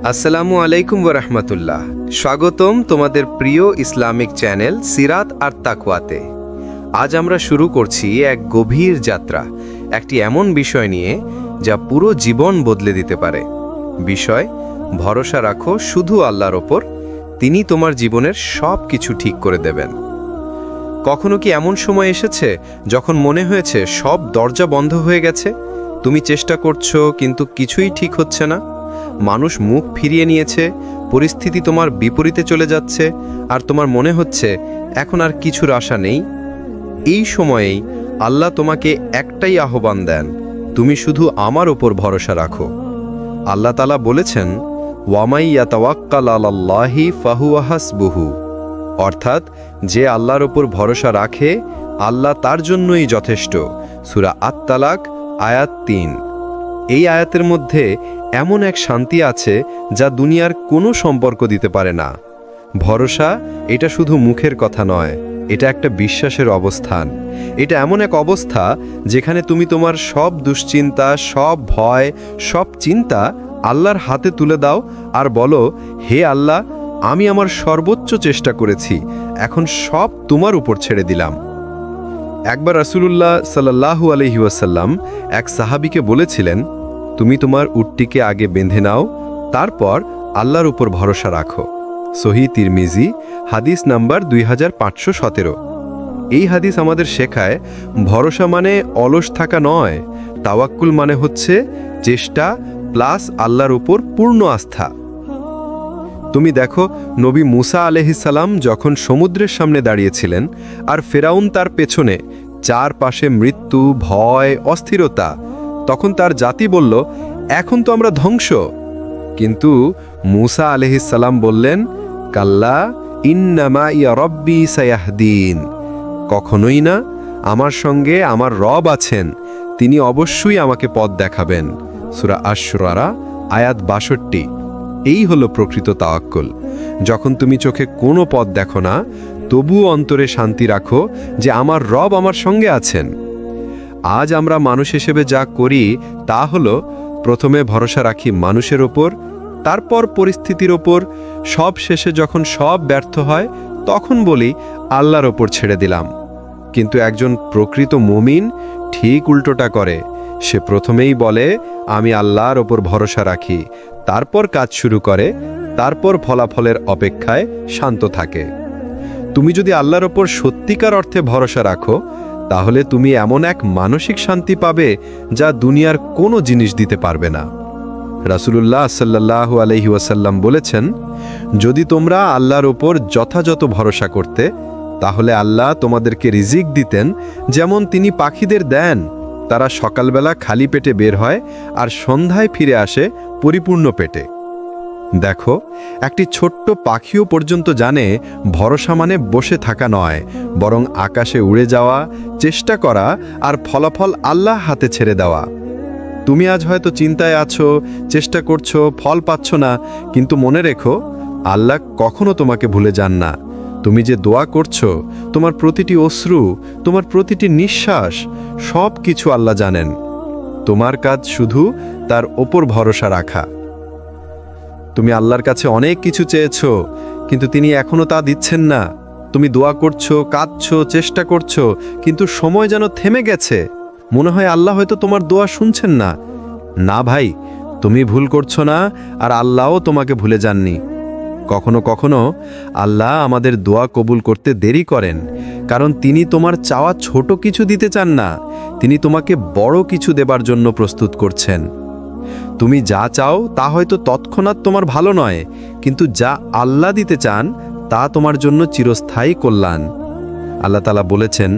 আসসালামু আলাইকুম ওয়া রাহমাতুল্লাহ। স্বাগতম তোমাদের প্রিয় ইসলামিক চ্যানেল সিরাত আর তাকওয়াতে। আজ আমরা শুরু করছি এক গভীর যাত্রা, একটি এমন বিষয় নিয়ে যা পুরো জীবন বদলে দিতে পারে। বিষয়, ভরসা রাখো শুধু আল্লাহর ওপর, তিনি তোমার জীবনের সব কিছু ঠিক করে দেবেন। কখনো কি এমন সময় এসেছে যখন মনে হয়েছে সব দরজা বন্ধ হয়ে গেছে, তুমি চেষ্টা করছো কিন্তু কিছুই ঠিক হচ্ছে না? মানুষ মুখ ফিরিয়ে নিয়েছে, পরিস্থিতি তোমার বিপরীতে চলে যাচ্ছে, আর তোমার মনে হচ্ছে এখন আর কিছুর আশা নেই। এই সময়েই আল্লাহ তোমাকে একটাই আহ্বান দেন, তুমি শুধু আমার ওপর ভরসা রাখো। আল্লাহ তাআলা বলেছেন, ওয়ামাই ইয়াতাওয়াক্কাল আলাল্লাহি ফাহুয়া হাসবুহু, অর্থাৎ যে আল্লাহর ওপর ভরসা রাখে আল্লাহ তার জন্যই যথেষ্ট। সূরা আত-তালাক আয়াত ৩। এই আয়াতের মধ্যে এমন এক শান্তি আছে যা দুনিয়ার কোনো সম্পর্ক দিতে পারে না। ভরসা এটা শুধু মুখের কথা নয়, এটা একটা বিশ্বাসের অবস্থান। এটা এমন এক অবস্থা যেখানে তুমি তোমার সব দুশ্চিন্তা, সব ভয়, সব চিন্তা আল্লাহর হাতে তুলে দাও আর বলো, হে আল্লাহ, আমি আমার সর্বোচ্চ চেষ্টা করেছি, এখন সব তোমার উপর ছেড়ে দিলাম। একবার রাসূলুল্লাহ সাল্লাল্লাহু আলাইহি ওয়াসাল্লাম এক সাহাবীকে বলেছিলেন, তুমি তোমার উটটিকে আগে বেঁধে নাও, তারপর আল্লাহর উপর ভরসা রাখো। সহিহ তিরমিজি, হাদিস নাম্বার 2517। এই হাদিস আমাদের শেখায়, ভরসা মানে অলস থাকা নয়, তাওয়াক্কুল মানে হচ্ছে চেষ্টা প্লাস আল্লাহর উপর পূর্ণ আস্থা। তুমি দেখো, নবী মুসা আলাইহিস সালাম যখন সমুদ্রের সামনে দাঁড়িয়েছিলেন আর ফেরাউন তার পেছনে, চারপাশে মৃত্যু, ভয়, অস্থিরতা, তখন তার জাতি বলল, এখন তো আমরা ধ্বংস। কিন্তু মুসা আলাইহিস সালাম বললেন, কাল্লা ইন্নামা ইয়া রব্বি সায়াহদিন, কখনোই না, আমার সঙ্গে আমার রব আছেন, তিনি অবশ্যই আমাকে পথ দেখাবেন। সূরা আশ-শুআরা আয়াত ৬২। এই হলো প্রকৃত তাওয়াক্কুল। যখন তুমি চোখে কোনো পথ দেখো না, তবুও অন্তরে শান্তি রাখো যে আমার রব আমার সঙ্গে আছেন। আজ আমরা মানুষ হিসেবে যা করি তা হলো, প্রথমে ভরসা রাখি মানুষের ওপর, তারপর পরিস্থিতির ওপর, সব শেষে যখন সব ব্যর্থ হয় তখন বলি আল্লাহর ওপর ছেড়ে দিলাম। কিন্তু একজন প্রকৃত মুমিন ঠিক উল্টোটা করে। সে প্রথমেই বলে, আমি আল্লাহর ওপর ভরসা রাখি, তারপর কাজ শুরু করে, তারপর ফলাফলের অপেক্ষায় শান্ত থাকে। তুমি যদি আল্লাহর ওপর সত্যিকার অর্থে ভরসা রাখো, তাহলে তুমি এমন এক মানসিক শান্তি পাবে যা দুনিয়ার কোনো জিনিস দিতে পারবে না। রাসূলুল্লাহ সাল্লাল্লাহু আলাইহি ওয়াসাল্লাম বলেছেন, যদি তোমরা আল্লাহর ওপর যথাযথ ভরসা করতে, তাহলে আল্লাহ তোমাদেরকে রিজিক দিতেন যেমন তিনি পাখিদের দেন। তারা সকালবেলা খালি পেটে বের হয় আর সন্ধ্যায় ফিরে আসে পরিপূর্ণ পেটে। দেখো, একটি ছোট্ট পাখিও পর্যন্ত জানে ভরসা মানে বসে থাকা নয়, বরং আকাশে উড়ে যাওয়া, চেষ্টা করা আর ফলাফল আল্লাহ হাতে ছেড়ে দেওয়া। তুমি আজ হয়তো চিন্তায় আছো, চেষ্টা করছো, ফল পাচ্ছ না, কিন্তু মনে রেখো, আল্লাহ কখনো তোমাকে ভুলে যান না। তুমি যে দোয়া করছো, তোমার প্রতিটি অশ্রু, তোমার প্রতিটি নিঃশ্বাস, সব কিছু আল্লাহ জানেন। তোমার কাজ শুধু তার ওপর ভরসা রাখা। তুমি আল্লাহর কাছে অনেক কিছু চেয়েছো, কিন্তু তিনি এখনো তা দিচ্ছেন না। তুমি দোয়া করছো, কাঁদছো, চেষ্টা করছো, কিন্তু সময় যেন থেমে গেছে। মনে হয় আল্লাহ হয়তো তোমার দোয়া শুনছেন না। না ভাই, তুমি ভুল করছো না, আর আল্লাহও তোমাকে ভুলে যাননি। কখনো কখনো আল্লাহ আমাদের দোয়া কবুল করতে দেরি করেন, কারণ তিনি তোমার চাওয়া ছোট কিছু দিতে চান না, তিনি তোমাকে বড় কিছু দেবার জন্য প্রস্তুত করছেন। তুমি যা চাও তা হয়তো তৎক্ষণাৎ তোমার ভালো নয়, কিন্তু যা আল্লাহ দিতে চান তা তোমার জন্য চিরস্থায়ী কল্যাণ। আল্লাহ তাআলা বলেছেন,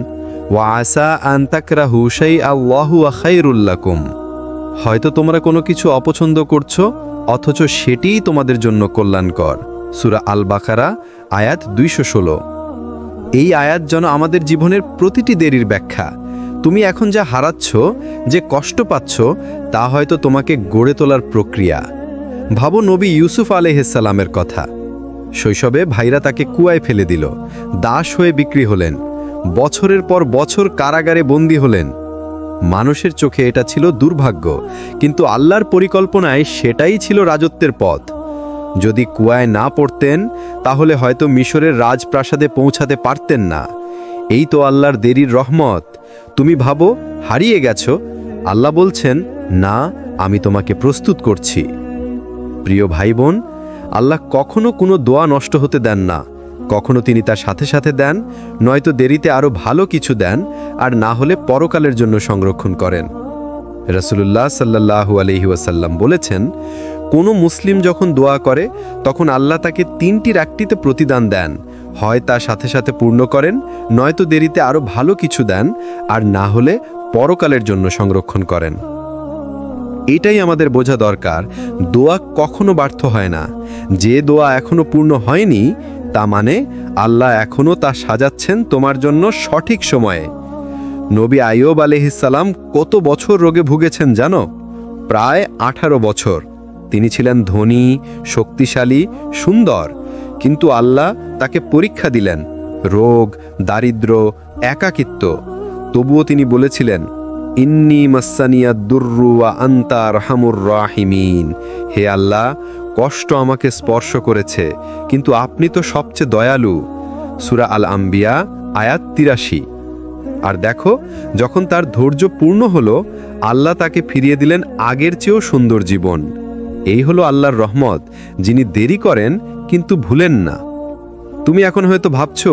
ওয়া আসা আন তাকরাহু শাইআন ওয়া হুয়া খায়রুল লাকুম, হয়তো তোমরা কোনো কিছু অপছন্দ করছো, অথচ সেটিই তোমাদের জন্য কল্যাণকর। সূরা আল বাকারা আয়াত ২১৬। এই আয়াত যেন আমাদের জীবনের প্রতিটি দেরির ব্যাখ্যা। তুমি এখন যা হারাচ্ছ, যে কষ্ট পাচ্ছ, তা হয়তো তোমাকে গড়ে তোলার প্রক্রিয়া। ভাবো নবী ইউসুফ আলাইহিস সালামের কথা। শৈশবে ভাইরা তাকে কুয়ায় ফেলে দিল, দাস হয়ে বিক্রি হলেন, বছরের পর বছর কারাগারে বন্দী হলেন। মানুষের চোখে এটা ছিল দুর্ভাগ্য, কিন্তু আল্লাহর পরিকল্পনায় সেটাই ছিল রাজত্বের পথ। যদি কুয়ায় না পড়তেন তাহলে হয়তো মিশরের রাজপ্রাসাদে পৌঁছাতে পারতেন না। এই তো আল্লাহর দেরির রহমত। তুমি ভাবো হারিয়ে গেছো, আল্লাহ বলছেন, না, আমি তোমাকে প্রস্তুত করছি। প্রিয় ভাই বোন, আল্লাহ কখনো কোনো দোয়া নষ্ট হতে দেন না। কখনো তিনি তার সাথে সাথে দেন, নয়তো দেরিতে আরও ভালো কিছু দেন, আর না হলে পরকালের জন্য সংরক্ষণ করেন। রাসূলুল্লাহ সাল্লাল্লাহু আলাইহি ওয়াসাল্লাম বলেছেন, কোনো মুসলিম যখন দোয়া করে তখন আল্লাহ তাকে তিনটির একটিতে প্রতিদান দেন। হয় তা সাথে সাথে পূর্ণ করেন, নয়তো দেরিতে আরও ভালো কিছু দেন, আর না হলে পরকালের জন্য সংরক্ষণ করেন। এটাই আমাদের বোঝা দরকার, দোয়া কখনো ব্যর্থ হয় না। যে দোয়া এখনো পূর্ণ হয়নি, তা মানে আল্লাহ এখনো তা সাজাচ্ছেন তোমার জন্য সঠিক সময়ে। নবী আইয়ুব আলাইহিস সালাম কত বছর রোগে ভুগেছেন জানো? প্রায় 18 বছর। তিনি ছিলেন ধনী, শক্তিশালী, সুন্দর, কিন্তু আল্লাহ তাকে পরীক্ষা দিলেন, রোগ, দারিদ্র্য, একাকিত্ব। তবুও তিনি বলেছিলেন, ইন্নী মাসানিয়াদ দুররু ওয়া আনতা আরহামুর রাহিমিন। হে আল্লাহ, কষ্ট আমাকে স্পর্শ করেছে, কিন্তু আপনি তো সবচেয়ে দয়ালু। সূরা আল আম্বিয়া আয়াত 83। আর দেখো, যখন তার ধৈর্য পূর্ণ হলো, আল্লাহ তাকে ফিরিয়ে দিলেন আগের চেয়েও সুন্দর জীবন। এই হলো আল্লাহর রহমত, যিনি দেরি করেন কিন্তু ভুলেন না। তুমি এখন হয়তো ভাবছো,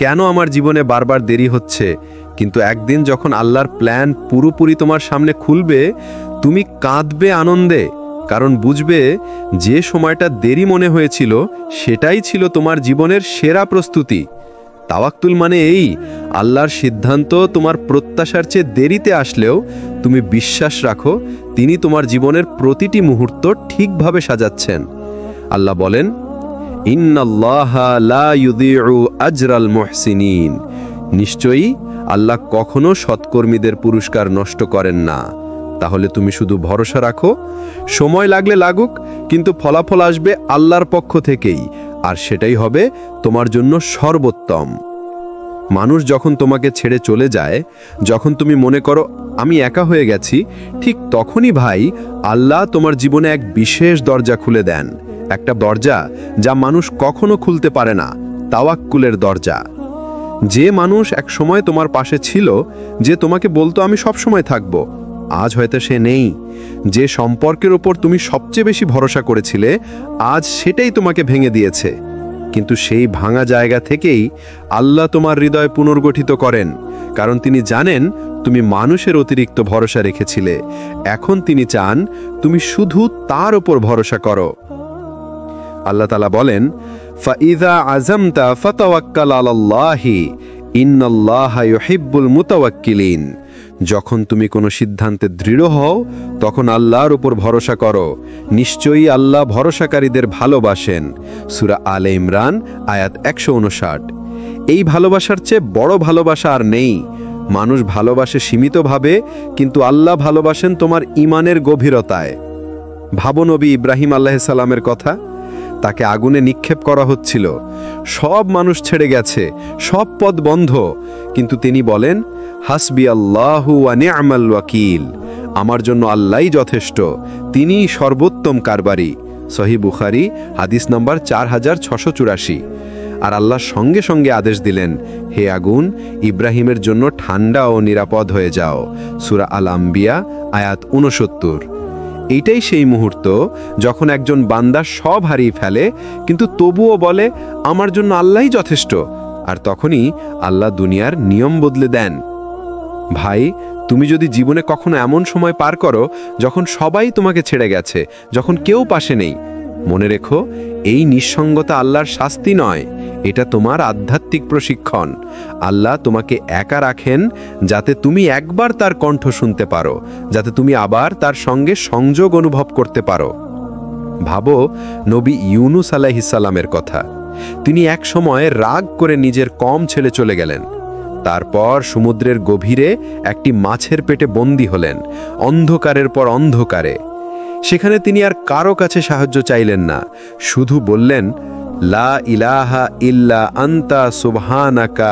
কেন আমার জীবনে বারবার দেরি হচ্ছে? কিন্তু একদিন যখন আল্লাহর প্ল্যান পুরোপুরি তোমার সামনে খুলবে, তুমি কাঁদবে আনন্দে, কারণ বুঝবে যে সময়টা দেরি মনে হয়েছিল সেটাই ছিল তোমার জীবনের সেরা প্রস্তুতি। তাওয়াক্কুল মানে এই, আল্লাহর সিদ্ধান্ত তোমার প্রত্যাশার চেয়ে দেরিতে আসলেও তুমি বিশ্বাস রাখো তিনি তোমার জীবনের প্রতিটি মুহূর্ত ঠিকভাবে সাজাচ্ছেন। আল্লাহ বলেন, ইন্নাল্লাহা লা ইউযিউ আজরাল মুহসিনিন। নিশ্চয়ই আল্লাহ কখনো সৎকর্মীদের পুরস্কার নষ্ট করেন না। তাহলে তুমি শুধু ভরসা রাখো, সময় লাগলে লাগুক, কিন্তু ফলাফল আসবে আল্লাহর পক্ষ থেকেই, আর সেটাই হবে তোমার জন্য সর্বোত্তম। মানুষ যখন তোমাকে ছেড়ে চলে যায়, যখন তুমি মনে করো আমি একা হয়ে গেছি, ঠিক তখনই ভাই আল্লাহ তোমার জীবনে এক বিশেষ দরজা খুলে দেন। একটা দরজা যা মানুষ কখনো খুলতে পারে না, তাওয়াক্কুলের দরজা। যে মানুষ এক সময় তোমার পাশে ছিল, যে তোমাকে বলতো আমি সব সময় থাকব, আজ হয়তো সে নেই। যে সম্পর্কের ওপর তুমি সবচেয়ে বেশি ভরসা করেছিলে, আজ সেটাই তোমাকে ভেঙে দিয়েছে। কিন্তু সেই ভাঙা জায়গা থেকেই আল্লাহ তোমার হৃদয় পুনর্গঠিত করেন, কারণ তিনি জানেন তুমি মানুষের অতিরিক্ত ভরসা রেখেছিলে। এখন তিনি চান তুমি শুধু তার ওপর ভরসা করো। আল্লাহ তাআলা বলেন, ফাইযা আযামতা ফাতাওয়াক্কাল আলাল্লাহি ইন্নাল্লাহা ইউহিব্বুল মুতাওয়াক্কিলিন। যখন তুমি কোনো সিদ্ধান্তে দৃঢ় হও, তখন আল্লাহর উপর ভরসা করো। নিশ্চয়ই আল্লাহ ভরসাকারীদের ভালোবাসেন। সূরা আলে ইমরান আয়াত 159। এই ভালোবাসার চেয়ে বড় ভালোবাসা আর নেই। মানুষ ভালোবাসে সীমিতভাবে, কিন্তু আল্লাহ ভালোবাসেন তোমার ঈমানের গভীরতায়। ভাবো নবী ইব্রাহিম আলাইহিস সালামের কথা। তাকে আগুনে নিক্ষেপ করা হচ্ছিল, সব মানুষ ছেড়ে গেছে, সব পথ বন্ধ, কিন্তু তিনি বলেন, হাসবি আল্লাহু ওয়া নি'মাল ওয়াকিল। আমার জন্য আল্লাহই যথেষ্ট, তিনিই সর্বোত্তম কারবারি। সহিহ বুখারী হাদিস নম্বর 4684। আর আল্লাহ সঙ্গে সঙ্গে আদেশ দিলেন, হে আগুন, ইব্রাহিমের জন্য ঠান্ডা ও নিরাপদ হয়ে যাও। সূরা আল আম্বিয়া আয়াত 69। এইটাই সেই মুহূর্ত যখন একজন বান্দা সব হারিয়ে ফেলে, কিন্তু তবুও বলে আমার জন্য আল্লাহই যথেষ্ট। আর তখনই আল্লাহ দুনিয়ার নিয়ম বদলে দেন। ভাই, তুমি যদি জীবনে কখনো এমন সময় পার করো যখন সবাই তোমাকে ছেড়ে গেছে, যখন কেউ পাশে নেই, মনে রেখো এই নিঃসঙ্গতা আল্লাহর শাস্তি নয়, এটা তোমার আধ্যাত্মিক প্রশিক্ষণ। আল্লাহ তোমাকে একা রাখেন যাতে তুমি একবার তার কণ্ঠ শুনতে পারো, যাতে তুমি আবার তার সঙ্গে সংযোগ অনুভব করতে পারো। ভাবো নবী ইউনুস আলাইহিস সালামের কথা। তিনি এক সময় রাগ করে নিজের কম ছেড়ে চলে গেলেন। তারপর সমুদ্রের গভীরে একটি মাছের পেটে বন্দী হলেন, অন্ধকারের পর অন্ধকারে। সেখানে তিনি আর কারো কাছে সাহায্য চাইলেন না, শুধু বললেন, লা ইলাহা ইল্লা আনতা সুবহানাকা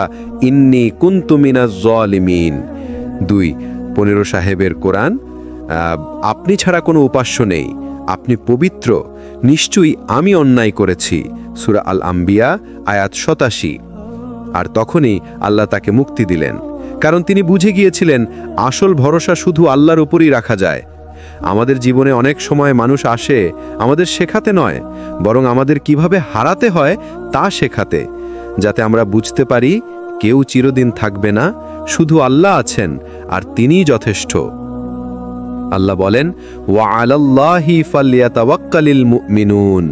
ইন্নী কুনতু মিনাজ জালিমিন। 2 15 সাহেবের কোরআন, আপনি ছাড়া কোনো উপাস্য নেই, আপনি পবিত্র, নিশ্চয়ই আমি অন্যায় করেছি, সূরা আল আম্বিয়া আয়াত 87। আর তখনই আল্লাহ তাকে মুক্তি দিলেন, কারণ তিনি বুঝে গিয়েছিলেন আসল ভরসা শুধু আল্লাহর উপরই রাখা যায়। আমাদের জীবনে অনেক সময় মানুষ আসে আমাদের শেখাতে নয়, বরং আমাদের কিভাবে হারাতে হয় তা শেখাতে, যাতে আমরা বুঝতে পারি কেউ চিরদিন থাকবে না, শুধু আল্লাহ আছেন আর তিনিই যথেষ্ট। আল্লাহ বলেন, ওয়া আলাল্লাহি ফালইয়াতাওয়াক্কালিল মুমিনুন,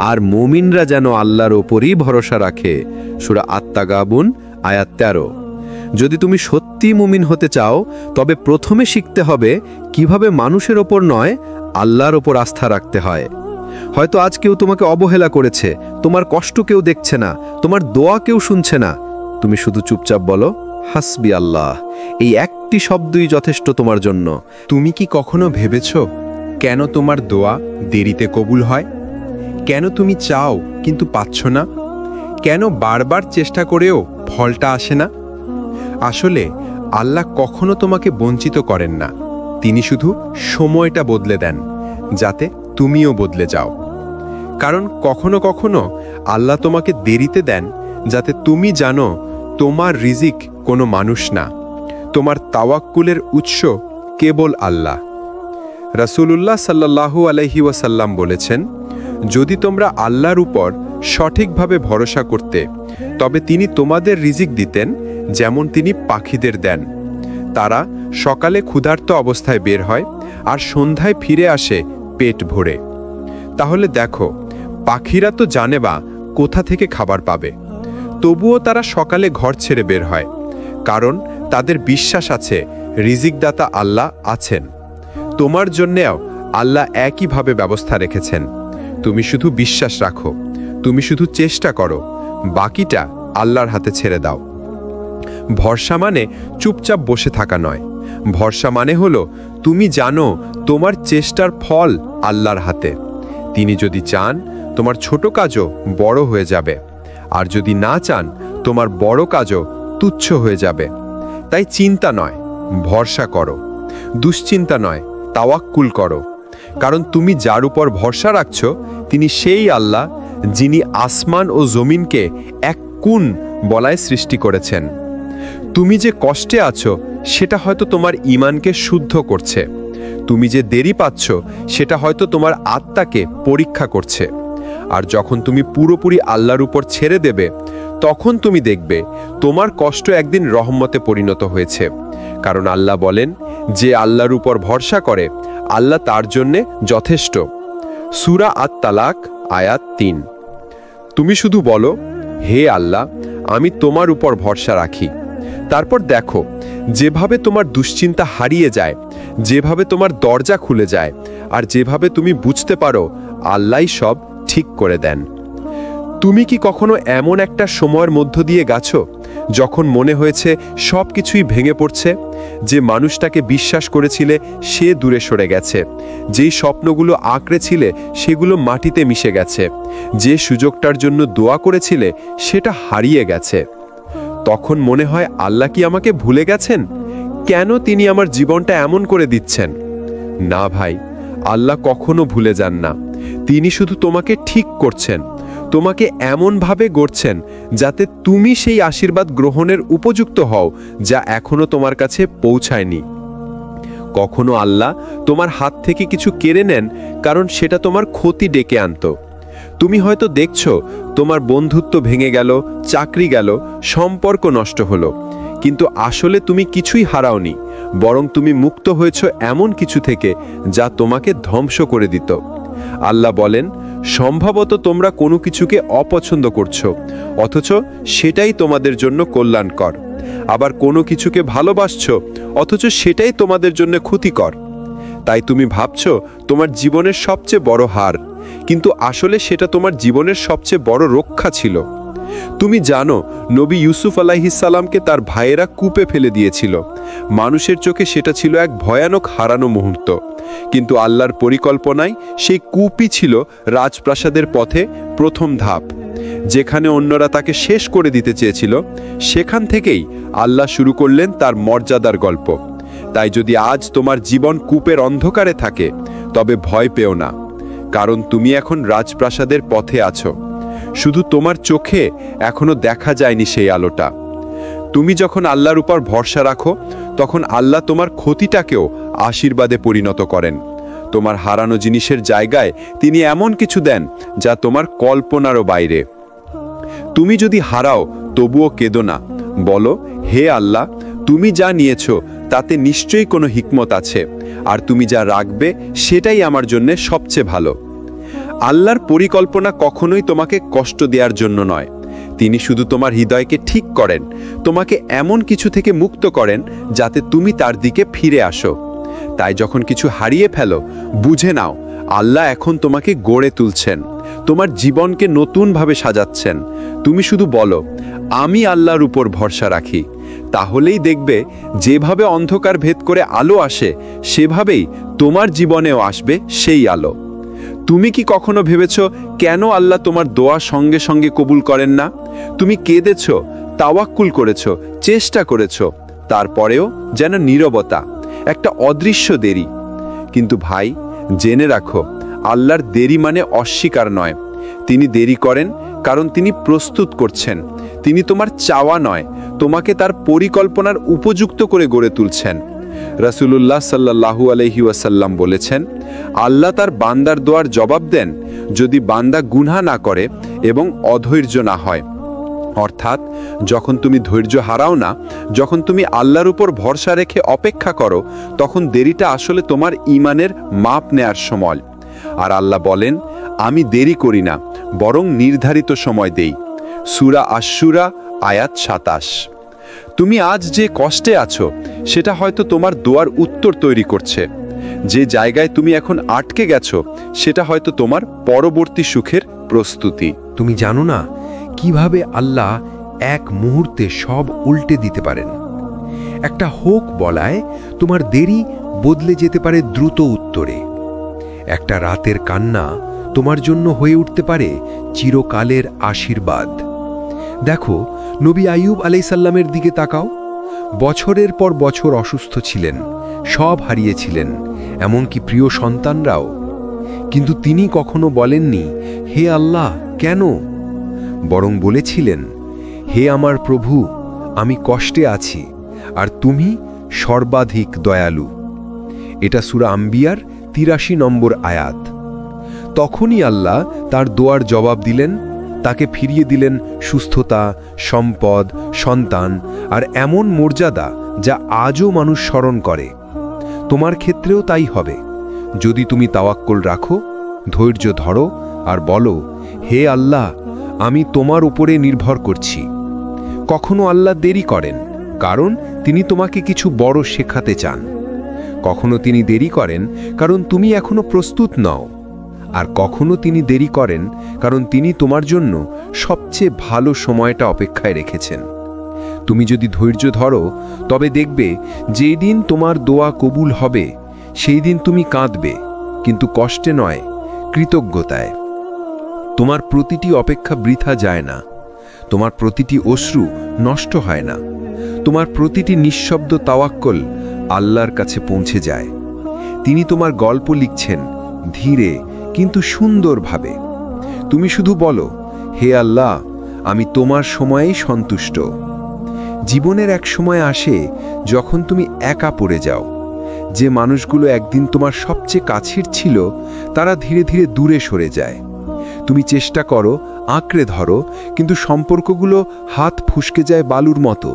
আর মুমিনরা যেন আল্লাহর উপরই ভরসা রাখে, সূরা আত-তাগাবুন আয়াত 13। যদি তুমি সত্যি মুমিন হতে চাও, তবে প্রথমে শিখতে হবে কিভাবে মানুষের ওপর নয়, আল্লাহর ওপর আস্থা রাখতে হয়। হয়তো আজ কেউ তোমাকে অবহেলা করেছে, তোমার কষ্ট কেউ দেখছে না, তোমার দোয়া কেউ শুনছে না। তুমি শুধু চুপচাপ বলো, হাসবি আল্লাহ। এই একটি শব্দই যথেষ্ট তোমার জন্য। তুমি কি কখনো ভেবেছ কেন তোমার দোয়া দেরিতে কবুল হয়? কেন তুমি চাও কিন্তু পাচ্ছ না? কেন বারবার চেষ্টা করেও ফলটা আসে না? আসলে আল্লাহ কখনো তোমাকে বঞ্চিত করেন না, তিনি শুধু সময়টা বদলে দেন, যাতে তুমিও বদলে যাও। কারণ কখনো কখনো আল্লাহ তোমাকে দেরিতে দেন, যাতে তুমি জানো তোমার রিজিক কোনো মানুষ না, তোমার তাওয়াক্কুলের উৎস কেবল আল্লাহ। রাসূলুল্লাহ সাল্লাল্লাহু আলাইহি ওয়াসাল্লাম বলেছেন, যদি তোমরা আল্লাহর উপর সঠিকভাবে ভরসা করতে, তবে তিনি তোমাদের রিজিক দিতেন যেমন তিনি পাখিদের দেন। তারা সকালে ক্ষুধার্ত অবস্থায় বের হয় আর সন্ধ্যায় ফিরে আসে পেট ভরে। তাহলে দেখো, পাখিরা তো জানে বা কোথা থেকে খাবার পাবে, তবুও তারা সকালে ঘর ছেড়ে বের হয়, কারণ তাদের বিশ্বাস আছে রিজিকদাতা আল্লাহ আছেন। তোমার জন্যেও আল্লাহ একইভাবে ব্যবস্থা রেখেছেন। তুমি শুধু বিশ্বাস রাখো, তুমি শুধু চেষ্টা করো, বাকিটা আল্লাহর হাতে ছেড়ে দাও। ভরসা মানে চুপচাপ বসে থাকা নয়, ভরসা মানে হলো তুমি জানো তোমার চেষ্টার ফল আল্লাহর হাতে। তিনি যদি চান, তোমার ছোট কাজও বড় হয়ে যাবে, আর যদি না চান, তোমার বড় কাজও তুচ্ছ হয়ে যাবে। তাই চিন্তা নয়, ভরসা করো, দুশ্চিন্তা নয়, তাওয়াক্কুল করো, কারণ তুমি যার উপর ভরসা রাখছো তিনি সেই আল্লাহ যিনি আসমান ও জমিনকে এক কোণ বলায় সৃষ্টি করেছেন। তুমি যে কষ্টে আছো সেটা হয়তো তোমার ঈমানকে শুদ্ধ করছে, তুমি যে দেরি পাচ্ছ সেটা হয়তো তোমার আত্মাকে পরীক্ষা করছে। আর যখন তুমি পুরোপুরি আল্লাহর উপর ছেড়ে দেবে, তখন তুমি দেখবে তোমার কষ্ট একদিন রহমতে পরিণত হয়েছে। কারণ আল্লাহ বলেন, যে আল্লাহর উপর ভরসা করে আল্লাহ তার জন্যে যথেষ্ট। সূরা আত-তালাক আয়াত 3। তুমি শুধু বলো, হে আল্লাহ, আমি তোমার উপর ভরসা রাখি। তারপর দেখো, যেভাবে তোমার দুশ্চিন্তা হারিয়ে যায়, যেভাবে তোমার দরজা খুলে যায়, আর যেভাবে তুমি বুঝতে পারো আল্লাহই সব ঠিক করে দেন। তুমি কি কখনো এমন একটা সময়ের মধ্য দিয়ে গেছো যখন মনে হয়েছে সব কিছুই ভেঙে পড়ছে? যে মানুষটাকে বিশ্বাস করেছিলে সে দূরে সরে গেছে, যেই স্বপ্নগুলো আঁকড়েছিলে সেগুলো মাটিতে মিশে গেছে, যে সুযোগটার জন্য দোয়া করেছিলে সেটা হারিয়ে গেছে। তখন মনে হয় আল্লাহ কি আমাকে ভুলে গেছেন? কেন তিনি আমার জীবনটা এমন করে দিচ্ছেন? না ভাই, আল্লাহ কখনো ভুলে যান না। তিনি শুধু তোমাকে ঠিক করছেন, তোমাকে এমনভাবে গড়ছেন যাতে তুমি সেই আশীর্বাদ গ্রহণের উপযুক্ত হও যা এখনো তোমার কাছে পৌঁছায়নি। কখনো আল্লাহ তোমার হাত থেকে কিছু কেড়ে নেন কারণ সেটা তোমার ক্ষতি ডেকে আনতো। তুমি হয়তো দেখছো তোমার বন্ধুত্ব ভেঙে গেল, চাকরি গেল, সম্পর্ক নষ্ট হলো, কিন্তু আসলে তুমি কিছুই হারাওনি, বরং তুমি মুক্ত হয়েছো এমন কিছু থেকে যা তোমাকে ধ্বংস করে দিত। আল্লাহ বলেন, সম্ভবত তোমরা কোনো কিছুকে অপছন্দ করছো, অথচ সেটাই তোমাদের জন্য কল্যাণকর। আবার কোনো কিছুকে ভালোবাসছো, অথচ সেটাই তোমাদের জন্য ক্ষতিকর। তাই তুমি ভাবছো তোমার জীবনের সবচেয়ে বড় হার, কিন্তু আসলে সেটা তোমার জীবনের সবচেয়ে বড় রক্ষা ছিল। তুমি জানো, নবী ইউসুফ আলাইহিস সালামকে তার ভাইয়েরা কূপে ফেলে দিয়েছিল। মানুষের চোখে সেটা ছিল এক ভয়ানক হারানো মুহূর্ত, কিন্তু আল্লাহর পরিকল্পনায় সেই কূপই ছিল রাজপ্রাসাদের পথে প্রথম ধাপ। যেখানে অন্যরা তাকে শেষ করে দিতে চেয়েছিল, সেখান থেকেই আল্লাহ শুরু করলেন তার মর্যাদার গল্প। তাই যদি আজ তোমার জীবন কূপের অন্ধকারে থাকে তবে ভয় পেও না, কারণ তুমি এখন রাজপ্রাসাদের পথে আছো। শুধু তোমার চোখে এখনো দেখা যায়নি সেই আলোটা। তুমি যখন আল্লাহর উপর ভরসা রাখো তখন আল্লাহ তোমার ক্ষতিটাকেও আশীর্বাদে পরিণত করেন। তোমার হারানো জিনিসের জায়গায় তিনি এমন কিছু দেন যা তোমার কল্পনারও বাইরে। তুমি যদি হারাও তবুও কেঁদো না, বলো, হে আল্লাহ, তুমি যা নিয়েছো তাতে নিশ্চয়ই কোনো হিকমত আছে, আর তুমি যা রাখবে সেটাই আমার জন্য সবচেয়ে ভালো। আল্লাহর পরিকল্পনা কখনোই তোমাকে কষ্ট দেওয়ার জন্য নয়। তিনি শুধু তোমার হৃদয়কে ঠিক করেন, তোমাকে এমন কিছু থেকে মুক্ত করেন যাতে তুমি তার দিকে ফিরে আসো। তাই যখন কিছু হারিয়ে ফেলো, বুঝে নাও আল্লাহ এখন তোমাকে গড়ে তুলছেন, তোমার জীবনকে নতুনভাবে সাজাচ্ছেন। তুমি শুধু বলো, আমি আল্লাহর উপর ভরসা রাখি। তাহলেই দেখবে যেভাবে অন্ধকার ভেদ করে আলো আসে, সেভাবেই তোমার জীবনেও আসবে সেই আলো। তুমি কি কখনো ভেবেছ কেন আল্লাহ তোমার দোয়া সঙ্গে সঙ্গে কবুল করেন না? তুমি কেঁদেছ, তাওয়াক্কুল করেছ, চেষ্টা করেছ, তারপরেও যেন নীরবতা, একটা অদৃশ্য দেরি। কিন্তু ভাই, জেনে রাখো, আল্লাহর দেরি মানে অস্বীকার নয়। তিনি দেরি করেন কারণ তিনি প্রস্তুত করছেন। তিনি তোমার চাওয়া নয়, তোমাকে তার পরিকল্পনার উপযুক্ত করে গড়ে তুলছেন। রাসূলুল্লাহ সাল্লাল্লাহু আলাইহি ওয়াসাল্লাম বলেছেন, আল্লাহ তার বান্দার দোয়ার জবাব দেন যদি বান্দা গুনাহ না করে এবং অধৈর্য না হয়। অর্থাৎ যখন তুমি ধৈর্য হারাও না, যখন তুমি আল্লাহর উপর ভরসা রেখে অপেক্ষা করো, তখন দেরিটা আসলে তোমার ঈমানের মাপ নেয়ার সময়। আর আল্লাহ বলেন, আমি দেরি করি না, বরং নির্ধারিত সময় দেই। সূরা আশ-শূরা আয়াত ২৭। তুমি আজ যে কষ্টে আছো সেটা হয়তো তোমার দোয়ার উত্তর তৈরি করছে। যে জায়গায় তুমি এখন আটকে গেছো সেটা হয়তো তোমার পরবর্তী সুখের প্রস্তুতি। তুমি জানো না কিভাবে আল্লাহ এক মুহূর্তে সব উল্টে দিতে পারেন। একটা হোক বলায় তোমার দেরি বদলে যেতে পারে দ্রুত উত্তরে। একটা রাতের কান্না তোমার জন্য হয়ে উঠতে পারে চিরকালের আশীর্বাদ। দেখো, নবী আইয়ুব আলাইসাল্লামের দিকে তাকাও। বছরের পর বছর অসুস্থ ছিলেন, সব হারিয়েছিলেন, এমনকি প্রিয় সন্তানরাও। কিন্তু তিনি কখনো বলেননি, হে আল্লাহ কেন? বরং বলেছিলেন, হে আমার প্রভু, আমি কষ্টে আছি আর তুমি সর্বাধিক দয়ালু। এটা সূরা আম্বিয়ার ৮৩ নম্বর আয়াত। তখনই আল্লাহ তার দোয়ার জবাব দিলেন, তাকে ফিরিয়ে দিলেন সুস্থতা, সম্পদ, সন্তান আর এমন মর্যাদা যা আজও মানুষ স্মরণ করে। তোমার ক্ষেত্রেও তাই হবে যদি তুমি তাওয়াক্কুল রাখো, ধৈর্য ধরো আর বলো, হে আল্লাহ, আমি তোমার উপরে নির্ভর করছি। কখনো আল্লাহ দেরি করেন কারণ তিনি তোমাকে কিছু বড় শেখাতে চান। কখনো তিনি দেরি করেন কারণ তুমি এখনো প্রস্তুত নও। আর কখনো তিনি দেরি করেন কারণ তিনি তোমার জন্য সবচেয়ে ভালো সময়টা অপেক্ষায় রেখেছেন। তুমি যদি ধৈর্য ধরো, তবে দেখবে যেই দিন তোমার দোয়া কবুল হবে সেই দিন তুমি কাঁদবে, কিন্তু কষ্টে নয়, কৃতজ্ঞতায়। তোমার প্রতিটি অপেক্ষা বৃথা যায় না, তোমার প্রতিটি অশ্রু নষ্ট হয় না, তোমার প্রতিটি নিঃশব্দ তাওয়াক্কুল আল্লাহর কাছে পৌঁছে যায়। তিনি তোমার গল্প লিখছেন ধীরে কিন্তু সুন্দরভাবে। তুমি শুধু বলো, হে আল্লাহ, আমি তোমার সময়েই সন্তুষ্ট। জীবনের এক সময় আসে যখন তুমি একা পড়ে যাও। যে মানুষগুলো একদিন তোমার সবচেয়ে কাছের ছিল তারা ধীরে ধীরে দূরে সরে যায়। তুমি চেষ্টা করো, আঁকড়ে ধরো, কিন্তু সম্পর্কগুলো হাত ফুসকে যায় বালুর মতো।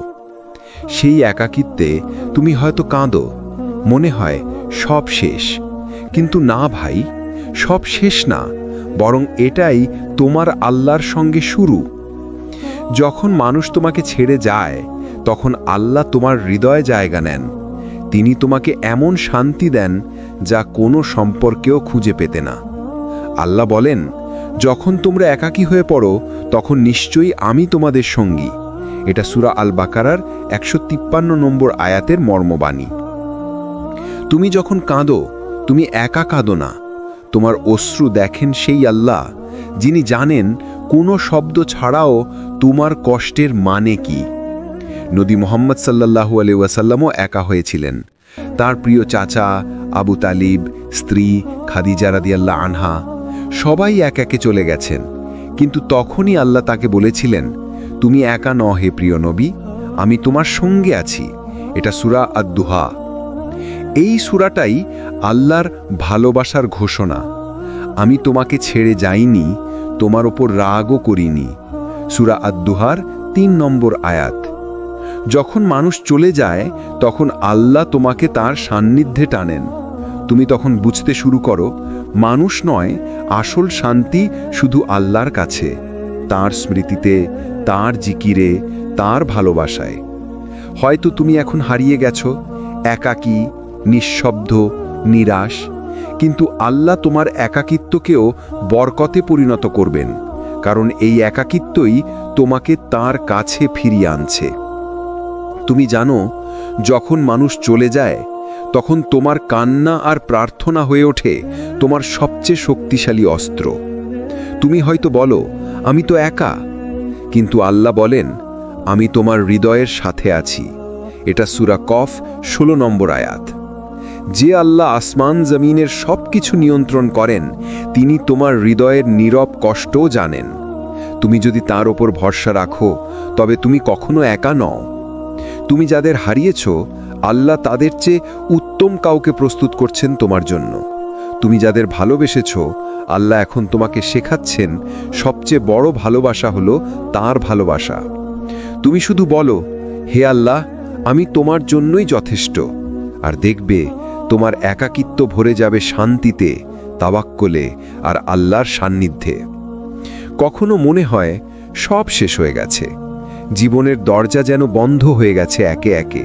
সেই একাকিত্বে তুমি হয়তো কাঁদো, মনে হয় সব শেষ। কিন্তু না ভাই, সব শেষ না, বরং এটাই তোমার আল্লাহর সঙ্গে শুরু। যখন মানুষ তোমাকে ছেড়ে যায় তখন আল্লাহ তোমার হৃদয়ে জায়গা নেন। তিনি তোমাকে এমন শান্তি দেন যা কোনো সম্পর্কেও খুঁজে পেতে না। আল্লাহ বলেন, যখন তোমরা একাকী হয়ে পড়ো তখন নিশ্চয়ই আমি তোমাদের সঙ্গী। এটা সূরা আল বাকারার ১৫৩ নম্বর আয়াতের মর্মবাণী। তুমি যখন কাঁদো, তুমি একা কাঁদো না। তোমার অশ্রু দেখেন সেই আল্লাহ, যিনি জানেন কোনো শব্দ ছাড়াও তোমার কষ্টের মানে কি। নবী মুহাম্মদ সাল্লাল্লাহু আলাইহি ওয়াসাল্লামও একা হয়েছিলেন। তার প্রিয় চাচা আবু তালিব, স্ত্রী খাদিজা রাদিয়াল্লাহু আনহা সবাই এক একে চলে গেছেন। কিন্তু তখনই আল্লাহ তাকে বলেছিলেন, তুমি একা ন হে প্রিয় নবী, আমি তোমার সঙ্গে আছি। এটা সূরা আদ-দুহা। এই সূরাটাই আল্লাহর ভালোবাসার ঘোষণা। আমি তোমাকে ছেড়ে যাইনি, তোমার ওপর রাগও করিনি। সূরা আদ-দুহার ৩ নম্বর আয়াত। যখন মানুষ চলে যায় তখন আল্লাহ তোমাকে তার সান্নিধ্যে টানেন। তুমি তখন বুঝতে শুরু করো, মানুষ নয়, আসল শান্তি শুধু আল্লাহর কাছে, তার স্মৃতিতে, তার জিকিরে, তার ভালোবাসায়। হয়তো তুমি এখন হারিয়ে গেছো, একাকী, নিঃশব্দ, নিরাশ, কিন্তু আল্লাহ তোমার একাকিত্বকেও বরকতে পরিণত করবেন, কারণ এই একাকিত্বই তোমাকে তার কাছে ফিরিয়ে আনছে। তুমি জানো, যখন মানুষ চলে যায় তখন তোমার কান্না আর প্রার্থনা হয়ে ওঠে তোমার সবচেয়ে শক্তিশালী অস্ত্র। তুমি হয়তো বলো, আমি তো একা, কিন্তু আল্লাহ বলেন, আমি তোমার হৃদয়ের সাথে আছি। এটা সূরা কফ ১৬ নম্বর আয়াত। যে আল্লাহ আসমান জমিনের সব কিছু নিয়ন্ত্রণ করেন, তিনি তোমার হৃদয়ের নীরব কষ্টও জানেন। তুমি যদি তার ওপর ভরসা রাখো, তবে তুমি কখনো একা নও। তুমি যাদের হারিয়েছ, আল্লাহ তাদের চেয়ে উত্তম কাউকে প্রস্তুত করছেন তোমার জন্য। তুমি যাদের ভালোবেসেছ, আল্লাহ এখন তোমাকে শেখাচ্ছেন সবচেয়ে বড় ভালোবাসা হলো তার ভালোবাসা। তুমি শুধু বলো, হে আল্লাহ, আমি তোমার জন্যই যথেষ্ট, আর দেখবে তোমার একাকিত্ব ভরে যাবে শান্তিতে, তাওয়াক্কুলে আর আল্লাহর সান্নিধ্যে। কখনো মনে হয় সব শেষ হয়ে গেছে, জীবনের দরজা যেন বন্ধ হয়ে গেছে একে একে।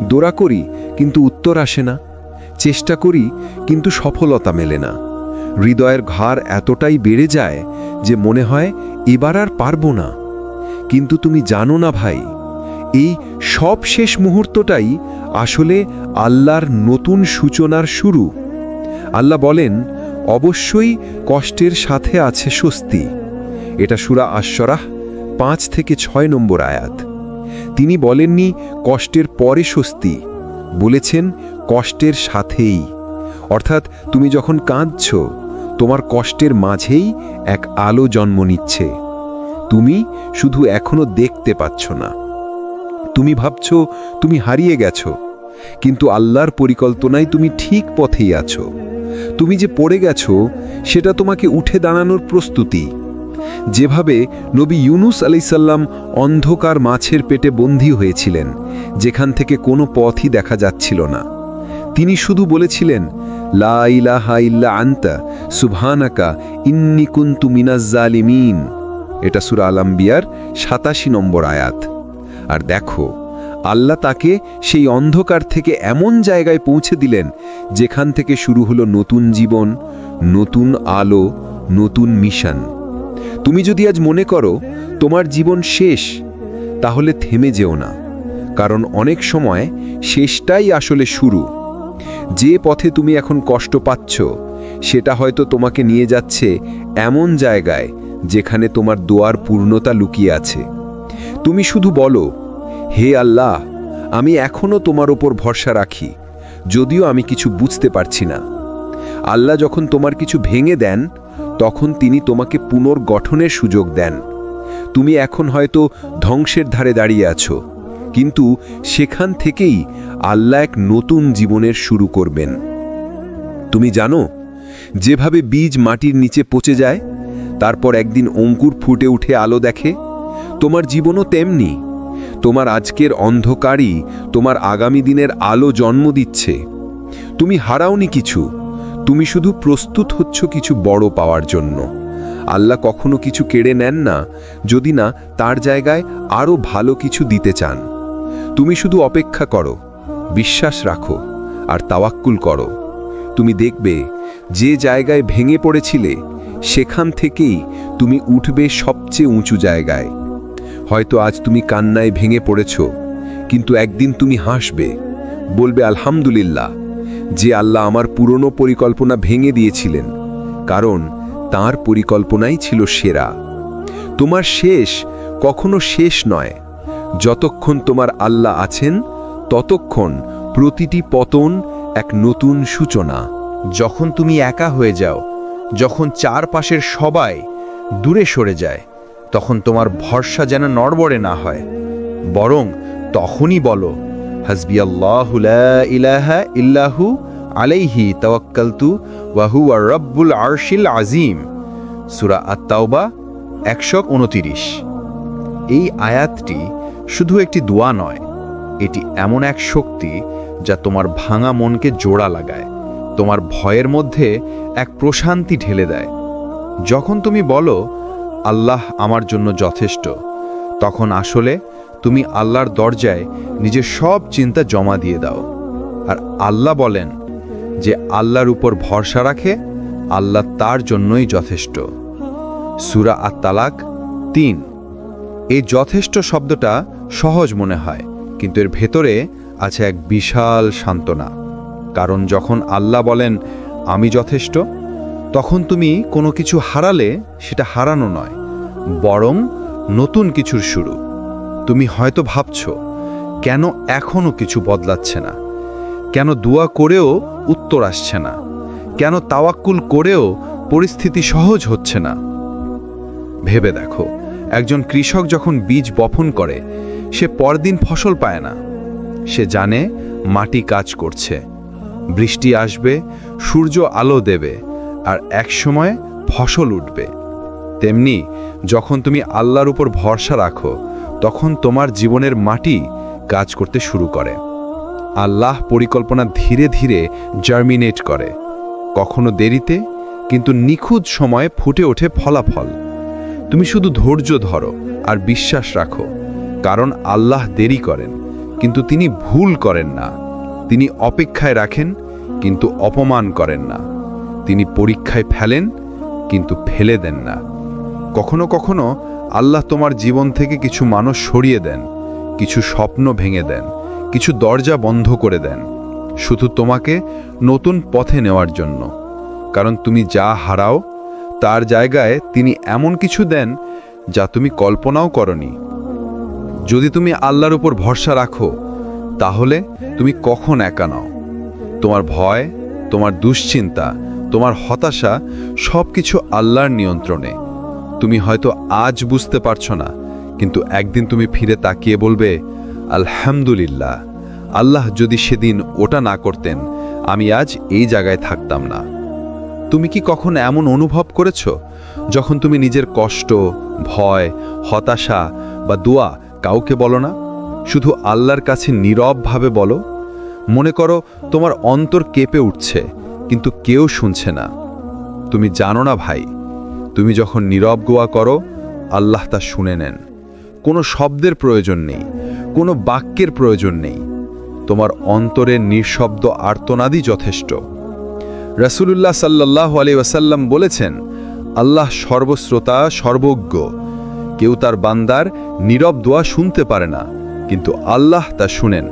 দোয়া করি কিন্তু উত্তর আসে না, চেষ্টা করি কিন্তু সফলতা মেলে না। হৃদয়ের ঘাড় এতটাই বেড়ে যায় যে মনে হয় এবার আর পারবো না। কিন্তু তুমি জানো না ভাই, এই সব শেষ মুহূর্তটাই আসলে আল্লাহর নতুন সূচনার শুরু। আল্লাহ বলেন, অবশ্যই কষ্টের সাথে আছে স্বস্তি। এটা সূরা আশ-শুরা ৫ থেকে ৬ নম্বর আয়াত। তিনি বলেননি কষ্টের পরে স্বস্তি, বলেছেন কষ্টের সাথেই। অর্থাৎ তুমি যখন কাঁদছ, তোমার কষ্টের মাঝেই এক আলো জন্ম নিচ্ছে। তুমি শুধু এখনো দেখতে পাচ্ছ না। তুমি ভাবছ তুমি হারিয়ে গেছো, কিন্তু আল্লাহর পরিকল্পনায় তুমি ঠিক পথেই আছো। তুমি যে পড়ে গেছো, সেটা তোমাকে উঠে দাঁড়ানোর প্রস্তুতি। যেভাবে নবী ইউনুস আলাইসাল্লাম অন্ধকার মাছের পেটে বন্দী হয়েছিলেন, যেখান থেকে কোনো পথই দেখা যাচ্ছিল না, তিনি শুধু বলেছিলেন, লা ইলাহা ইল্লা আনতা সুবহানাকা ইন্নী কুনতু মিনাজ জালিমিন। এটা সূরা আল-আম্বিয়ার ৮৭ নম্বর আয়াত। আর দেখো, আল্লাহ তাকে সেই অন্ধকার থেকে এমন জায়গায় পৌঁছে দিলেন যেখান থেকে শুরু হলো নতুন জীবন, নতুন আলো, নতুন মিশন। তুমি যদি আজ মনে করো তোমার জীবন শেষ, তাহলে থেমে যেও না, কারণ অনেক সময় শেষটাই আসলে শুরু। যে পথে তুমি এখন কষ্ট পাচ্ছ, সেটা হয়তো তোমাকে নিয়ে যাচ্ছে এমন জায়গায় যেখানে তোমার দোয়ার পূর্ণতা লুকিয়ে আছে। তুমি শুধু বলো, হে আল্লাহ, আমি এখনো তোমার ওপর ভরসা রাখি, যদিও আমি কিছু বুঝতে পারছি না। আল্লাহ যখন তোমার কিছু ভেঙে দেন, তখন তিনি তোমাকে পুনর্গঠনের সুযোগ দেন। তুমি এখন হয়তো ধ্বংসের ধারে দাঁড়িয়ে আছো, কিন্তু সেখান থেকেই আল্লাহ এক নতুন জীবনের শুরু করবেন। তুমি জানো, যেভাবে বীজ মাটির নিচে পচে যায়, তারপর একদিন অঙ্কুর ফুটে উঠে আলো দেখে, তোমার জীবনও তেমনি। তোমার আজকের অন্ধকারই তোমার আগামী দিনের আলো জন্ম দিচ্ছে। তুমি হারাওনি কিছু, তুমি শুধু প্রস্তুত হচ্ছ কিছু বড় পাওয়ার জন্য। আল্লাহ কখনো কিছু কেড়ে নেন না, যদি না তার জায়গায় আরও ভালো কিছু দিতে চান। তুমি শুধু অপেক্ষা করো, বিশ্বাস রাখো আর তাওয়াক্কুল করো। তুমি দেখবে যে জায়গায় ভেঙে পড়েছিলে, সেখান থেকেই তুমি উঠবে সবচেয়ে উঁচু জায়গায়। হয়তো আজ তুমি কান্নায় ভেঙে পড়েছ, কিন্তু একদিন তুমি হাসবে, বলবে, আলহামদুলিল্লাহ, যে আল্লাহ আমার পুরনো পরিকল্পনা ভেঙে দিয়েছিলেন, কারণ তার পরিকল্পনাই ছিল সেরা। তোমার শেষ কখনো শেষ নয়। যতক্ষণ তোমার আল্লাহ আছেন, ততক্ষণ প্রতিটি পতন এক নতুন সূচনা। যখন তুমি একা হয়ে যাও, যখন চারপাশের সবাই দূরে সরে যায়, তখন তোমার ভরসা যেন নড়বড়ে না হয়, বরং তখনই বলো, হাসবি আল্লাহু লা ইলাহা ইল্লাহু আলাইহি তাওয়াক্কালতু ওয়া হুয়া রাব্বুল আরশিল আযীম। সূরা আত-তাওবা 129। এই আয়াতটি শুধু একটি দোয়া নয়, এটি এমন এক শক্তি যা তোমার ভাঙা মনকে জোড়া লাগায়, তোমার ভয়ের মধ্যে এক প্রশান্তি ঢেলে দেয়। যখন তুমি বলো, আল্লাহ আমার জন্য যথেষ্ট, তখন আসলে তুমি আল্লাহর দরজায় নিজের সব চিন্তা জমা দিয়ে দাও। আর আল্লাহ বলেন, যে আল্লাহর উপর ভরসা রাখে, আল্লাহ তার জন্যই যথেষ্ট। সূরা আত-তালাক 3। এই যথেষ্ট শব্দটা সহজ মনে হয়, কিন্তু এর ভেতরে আছে এক বিশাল সান্ত্বনা। কারণ যখন আল্লাহ বলেন, আমি যথেষ্ট, তখন তুমি কোনো কিছু হারালে সেটা হারানো নয়, বরং নতুন কিছুর শুরু। তুমি হয়তো ভাবছ, কেন এখনো কিছু বদলাচ্ছে না, কেন দোয়া করেও উত্তর আসছে না, কেন তাওয়াক্কুল করেও পরিস্থিতি সহজ হচ্ছে না। ভেবে দেখো, একজন কৃষক যখন বীজ বপন করে, সে পরদিন ফসল পায় না। সে জানে মাটি কাজ করছে, বৃষ্টি আসবে, সূর্য আলো দেবে, আর একসময় ফসল উঠবে। তেমনি যখন তুমি আল্লাহর উপর ভরসা রাখো, তখন তোমার জীবনের মাটি কাজ করতে শুরু করে। আল্লাহ পরিকল্পনা ধীরে ধীরে জার্মিনেট করে, কখনো দেরিতে, কিন্তু নিখুঁত সময়ে ফুটে ওঠে ফলাফল। তুমি শুধু ধৈর্য ধরো আর বিশ্বাস রাখো, কারণ আল্লাহ দেরি করেন, কিন্তু তিনি ভুল করেন না। তিনি অপেক্ষায় রাখেন, কিন্তু অপমান করেন না। তিনি পরীক্ষায় ফেলেন, কিন্তু ফেলে দেন না। কখনো কখনো আল্লাহ তোমার জীবন থেকে কিছু মানুষ সরিয়ে দেন, কিছু স্বপ্ন ভেঙে দেন, কিছু দরজা বন্ধ করে দেন, শুধু তোমাকে নতুন পথে নেওয়ার জন্য। কারণ তুমি যা হারাও, তার জায়গায় তিনি এমন কিছু দেন যা তুমি কল্পনাও করনি। যদি তুমি আল্লাহর উপর ভরসা রাখো, তাহলে তুমি কখন একা নও। তোমার ভয়, তোমার দুশ্চিন্তা, তোমার হতাশা সব কিছু আল্লাহর নিয়ন্ত্রণে। তুমি হয়তো আজ বুঝতে পারছো না, কিন্তু একদিন তুমি ফিরে তাকিয়ে বলবে, আলহামদুলিল্লাহ, আল্লাহ যদি সেদিন ওটা না করতেন, আমি আজ এই জায়গায় থাকতাম না। তুমি কি কখন এমন অনুভব করেছ, যখন তুমি নিজের কষ্ট, ভয়, হতাশা বা দোয়া কাউকে বলো না, শুধু আল্লাহর কাছে নীরবভাবে বলো? মনে করো তোমার অন্তর কেঁপে উঠছে, কিন্তু কেউ শুনছে না। তুমি জানো না ভাই, তুমি যখন নীরব দোয়া করো, আল্লাহ তা শুনে নেন। কোনো শব্দের প্রয়োজন নেই, কোনো বাক্যের প্রয়োজন নেই, তোমার অন্তরের নিঃশব্দ আর্তনাদই যথেষ্ট। রাসূলুল্লাহ সাল্লাল্লাহু আলাইহি ওয়াসাল্লাম বলেছেন, আল্লাহ সর্বশ্রোতা, সর্বজ্ঞ। কেউ তার বান্দার নীরব দোয়া শুনতে পারে না, কিন্তু আল্লাহ তা শুনেন।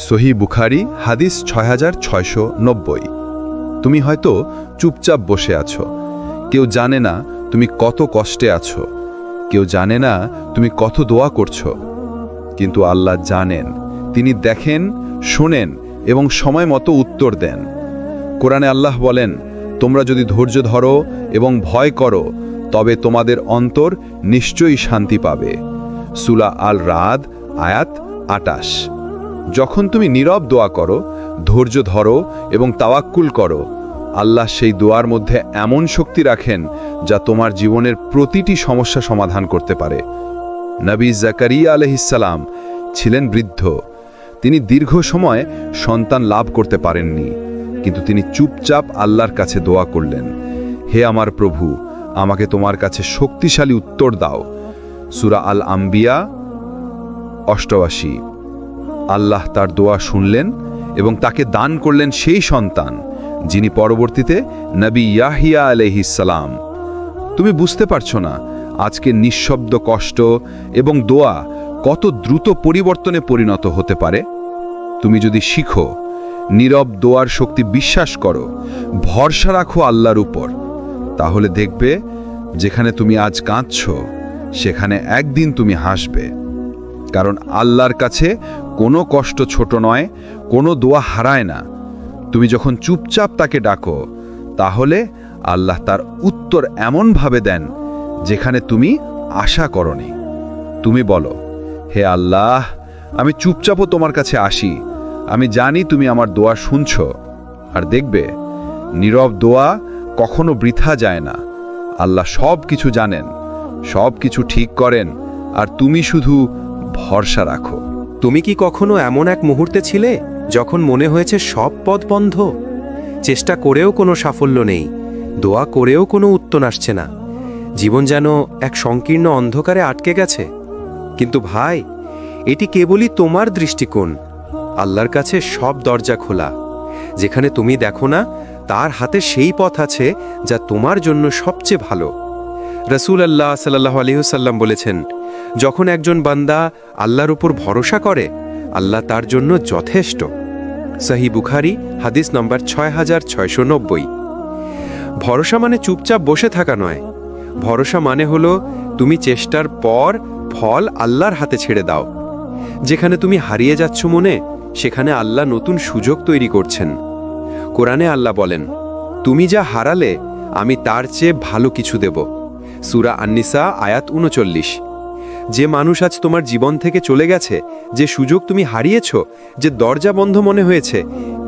সহিহ বুখারী হাদিস 6690। তুমি হয়তো চুপচাপ বসে আছো, কেউ জানে না তুমি কত কষ্টে আছো, কেউ জানে না তুমি কত দোয়া করছো, কিন্তু আল্লাহ জানেন। তিনি দেখেন, শোনেন এবং সময় মতো উত্তর দেন। কোরআনে আল্লাহ বলেন, তোমরা যদি ধৈর্য ধরো এবং ভয় করো, তবে তোমাদের অন্তর নিশ্চয়ই শান্তি পাবে। সূরা আল রাদ আয়াত 28। যখন তুমি নীরব দোয়া করো, ধৈর্য ধরো এবং তাওয়াক্কুল করো, আল্লাহ সেই দোয়ার মধ্যে এমন শক্তি রাখেন যা তোমার জীবনের প্রতিটি সমস্যা সমাধান করতে পারে। নবী জাকারিয়া আলাইহিস সালাম ছিলেন বৃদ্ধ। তিনি দীর্ঘ সময় সন্তান লাভ করতে পারেননি, কিন্তু তিনি চুপচাপ আল্লাহর কাছে দোয়া করলেন, হে আমার প্রভু, আমাকে তোমার কাছে শক্তিশালী উত্তর দাও। সূরা আল আম্বিয়া 88। আল্লাহ তার দোয়া শুনলেন এবং তাকে দান করলেন সেই সন্তান, যিনি পরবর্তীতে নবী ইয়াহিয়া আলাইহিস সালাম। তুমি বুঝতে পারছো না আজকে নিঃশব্দ কষ্ট এবং দোয়া কত দ্রুত পরিবর্তনে পরিণত হতে পারে। তুমি যদি শিখো নীরব দোয়ার শক্তি, বিশ্বাস করো, ভরসা রাখো আল্লাহর উপর, তাহলে দেখবে যেখানে তুমি আজ কাঁদছো, সেখানে একদিন তুমি হাসবে। কারণ আল্লাহর কাছে কোনো কষ্ট ছোট নয়, কোনো দোয়া হারায় না। তুমি যখন চুপচাপ তাকে ডাকো, তাহলে আল্লাহ তার উত্তর এমনভাবে দেন যেখানে তুমি আশা করনি। তুমি বলো, হে আল্লাহ, আমি চুপচাপও তোমার কাছে আসি, আমি জানি তুমি আমার দোয়া শুনছো। আর দেখবে, নীরব দোয়া কখনো বৃথা যায় না। আল্লাহ সব কিছু জানেন, সব কিছু ঠিক করেন, আর তুমি শুধু ভরসা রাখো। তুমি কি কখনো এমন এক মুহূর্তে ছিলে যখন মনে হয়েছে সব পথ বন্ধ? চেষ্টা করেও কোনো সাফল্য নেই, দোয়া করেও কোনো উত্তর আসছে না, জীবন যেন এক সংকীর্ণ অন্ধকারে আটকে গেছে? কিন্তু ভাই, এটি কেবলই তোমার দৃষ্টিকোণ। আল্লাহর কাছে সব দরজা খোলা। যেখানে তুমি দেখো না, তার হাতে সেই পথ আছে যা তোমার জন্য সবচেয়ে ভালো। রাসূলুল্লাহ সাল্লাল্লাহু আলাইহি ওয়াসাল্লাম বলেছেন, যখন একজন বান্দা আল্লাহর উপর ভরসা করে, আল্লাহ তার জন্য যথেষ্ট। সহিহ বুখারী হাদিস নম্বর 6690। ভরসা মানে চুপচাপ বসে থাকা নয়। ভরসা মানে হলো তুমি চেষ্টার পর ফল আল্লাহর হাতে ছেড়ে দাও। যেখানে তুমি হারিয়ে যাচ্ছ মনে, সেখানে আল্লাহ নতুন সুযোগ তৈরি করছেন। কোরআনে আল্লাহ বলেন, তুমি যা হারালে আমি তার চেয়ে ভালো কিছু দেব। সূরা আন-নিসা আয়াত ৩৯। যে মানুষ আজ তোমার জীবন থেকে চলে গেছে, যে সুযোগ তুমি হারিয়েছ, যে দরজা বন্ধ মনে হয়েছে,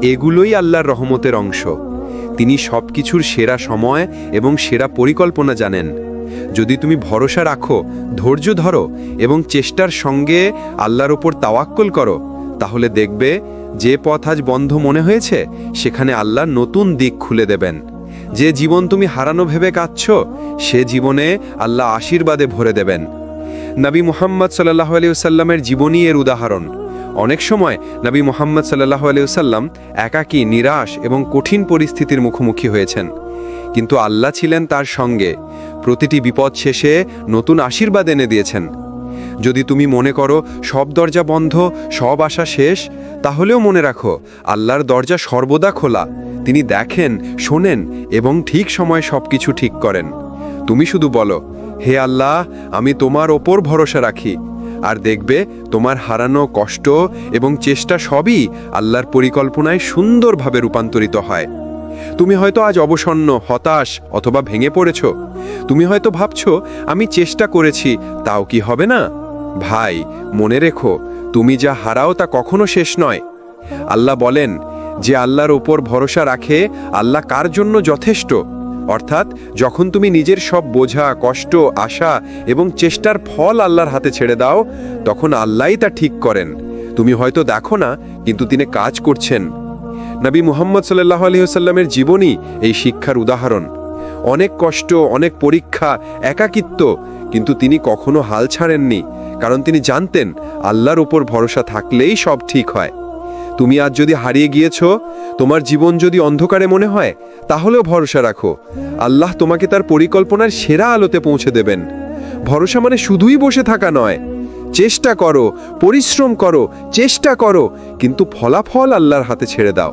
এগুলোই আল্লাহর রহমতের অংশ। তিনি সবকিছুর সেরা সময় এবং সেরা পরিকল্পনা জানেন। যদি তুমি ভরসা রাখো, ধৈর্য ধরো এবং চেষ্টার সঙ্গে আল্লাহর ওপর তাওয়াক্কুল করো, তাহলে দেখবে যে পথ আজ বন্ধ মনে হয়েছে, সেখানে আল্লাহ নতুন দিক খুলে দেবেন। যে জীবন তুমি হারানো ভেবে কাঁদছ, সে জীবনে আল্লাহ আশীর্বাদে ভরে দেবেন। নবী মুহাম্মদ সাল্লাল্লাহু আলাইহি ওয়াসাল্লামের জীবনী এর উদাহরণ। অনেক সময় নবী মুহাম্মদ সাল্লাল্লাহু আলাইহি ওয়াসাল্লাম একাকী, নিরাশ এবং কঠিন পরিস্থিতির মুখোমুখি হয়েছেন, কিন্তু আল্লাহ ছিলেন তার সঙ্গে। প্রতিটি বিপদ শেষে নতুন আশীর্বাদ এনে দিয়েছেন। যদি তুমি মনে করো সব দরজা বন্ধ, সব আশা শেষ, তাহলেও মনে রাখো, আল্লাহর দরজা সর্বদা খোলা। তিনি দেখেন, শোনেন এবং ঠিক সময়ে সবকিছু ঠিক করেন। তুমি শুধু বলো, হে আল্লাহ, আমি তোমার ওপর ভরসা রাখি। আর দেখবে, তোমার হারানো কষ্ট এবং চেষ্টা সবই আল্লাহর পরিকল্পনায় সুন্দরভাবে রূপান্তরিত হয়। তুমি হয়তো আজ অবসন্ন, হতাশ অথবা ভেঙে পড়েছ। তুমি হয়তো ভাবছো, আমি চেষ্টা করেছি, তাও কি হবে না? ভাই, মনে রেখো, তুমি যা হারাও তা কখনো শেষ নয়। আল্লাহ বলেন, যে আল্লাহর ওপর ভরসা রাখে, আল্লাহ কার জন্য যথেষ্ট। অর্থাৎ যখন তুমি নিজের সব বোঝা, কষ্ট, আশা এবং চেষ্টার ফল আল্লাহর হাতে ছেড়ে দাও, তখন আল্লাহই তা ঠিক করেন। তুমি হয়তো দেখো না, কিন্তু তিনি কাজ করছেন। নবী মুহাম্মদ সাল্লাল্লাহু আলাইহি ওয়াসাল্লামের জীবনী এই শিক্ষার উদাহরণ। অনেক কষ্ট, অনেক পরীক্ষা, একাকিত্ব, কিন্তু তিনি কখনো হাল ছাড়েননি, কারণ তিনি জানতেন আল্লাহর উপর ভরসা থাকলেই সব ঠিক হয়। তুমি আজ যদি হারিয়ে গিয়েছো, তোমার জীবন যদি অন্ধকারে মনে হয়, তাহলেও ভরসা রাখো, আল্লাহ তোমাকে তার পরিকল্পনার সেরা আলোতে পৌঁছে দেবেন। ভরসা মানে শুধুই বসে থাকা নয়। চেষ্টা করো, পরিশ্রম করো, চেষ্টা করো, কিন্তু ফলাফল আল্লাহর হাতে ছেড়ে দাও।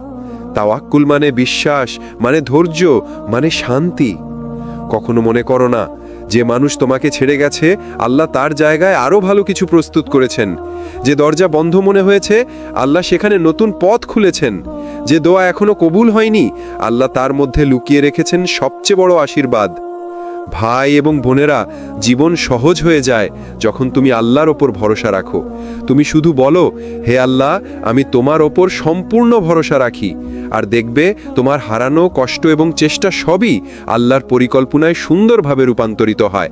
তাওয়াক্কুল মানে বিশ্বাস, মানে ধৈর্য, মানে শান্তি। কখনো মনে করো না, যে মানুষ তোমাকে ছেড়ে গেছে, আল্লাহ তার জায়গায় আরো ভালো কিছু প্রস্তুত করেছেন। যে দরজা বন্ধ মনে হয়েছে, আল্লাহ সেখানে নতুন পথ খুলেছেন। যে দোয়া এখনো কবুল হয়নি, আল্লাহ তার মধ্যে লুকিয়ে রেখেছেন সবচেয়ে বড় আশীর্বাদ। ভাই এবং বোনেরা, জীবন সহজ হয়ে যায় যখন তুমি আল্লাহর ওপর ভরসা রাখো। তুমি শুধু বলো, হে আল্লাহ, আমি তোমার ওপর সম্পূর্ণ ভরসা রাখি। আর দেখবে, তোমার হারানো কষ্ট এবং চেষ্টা সবই আল্লাহর পরিকল্পনায় সুন্দরভাবে রূপান্তরিত হয়।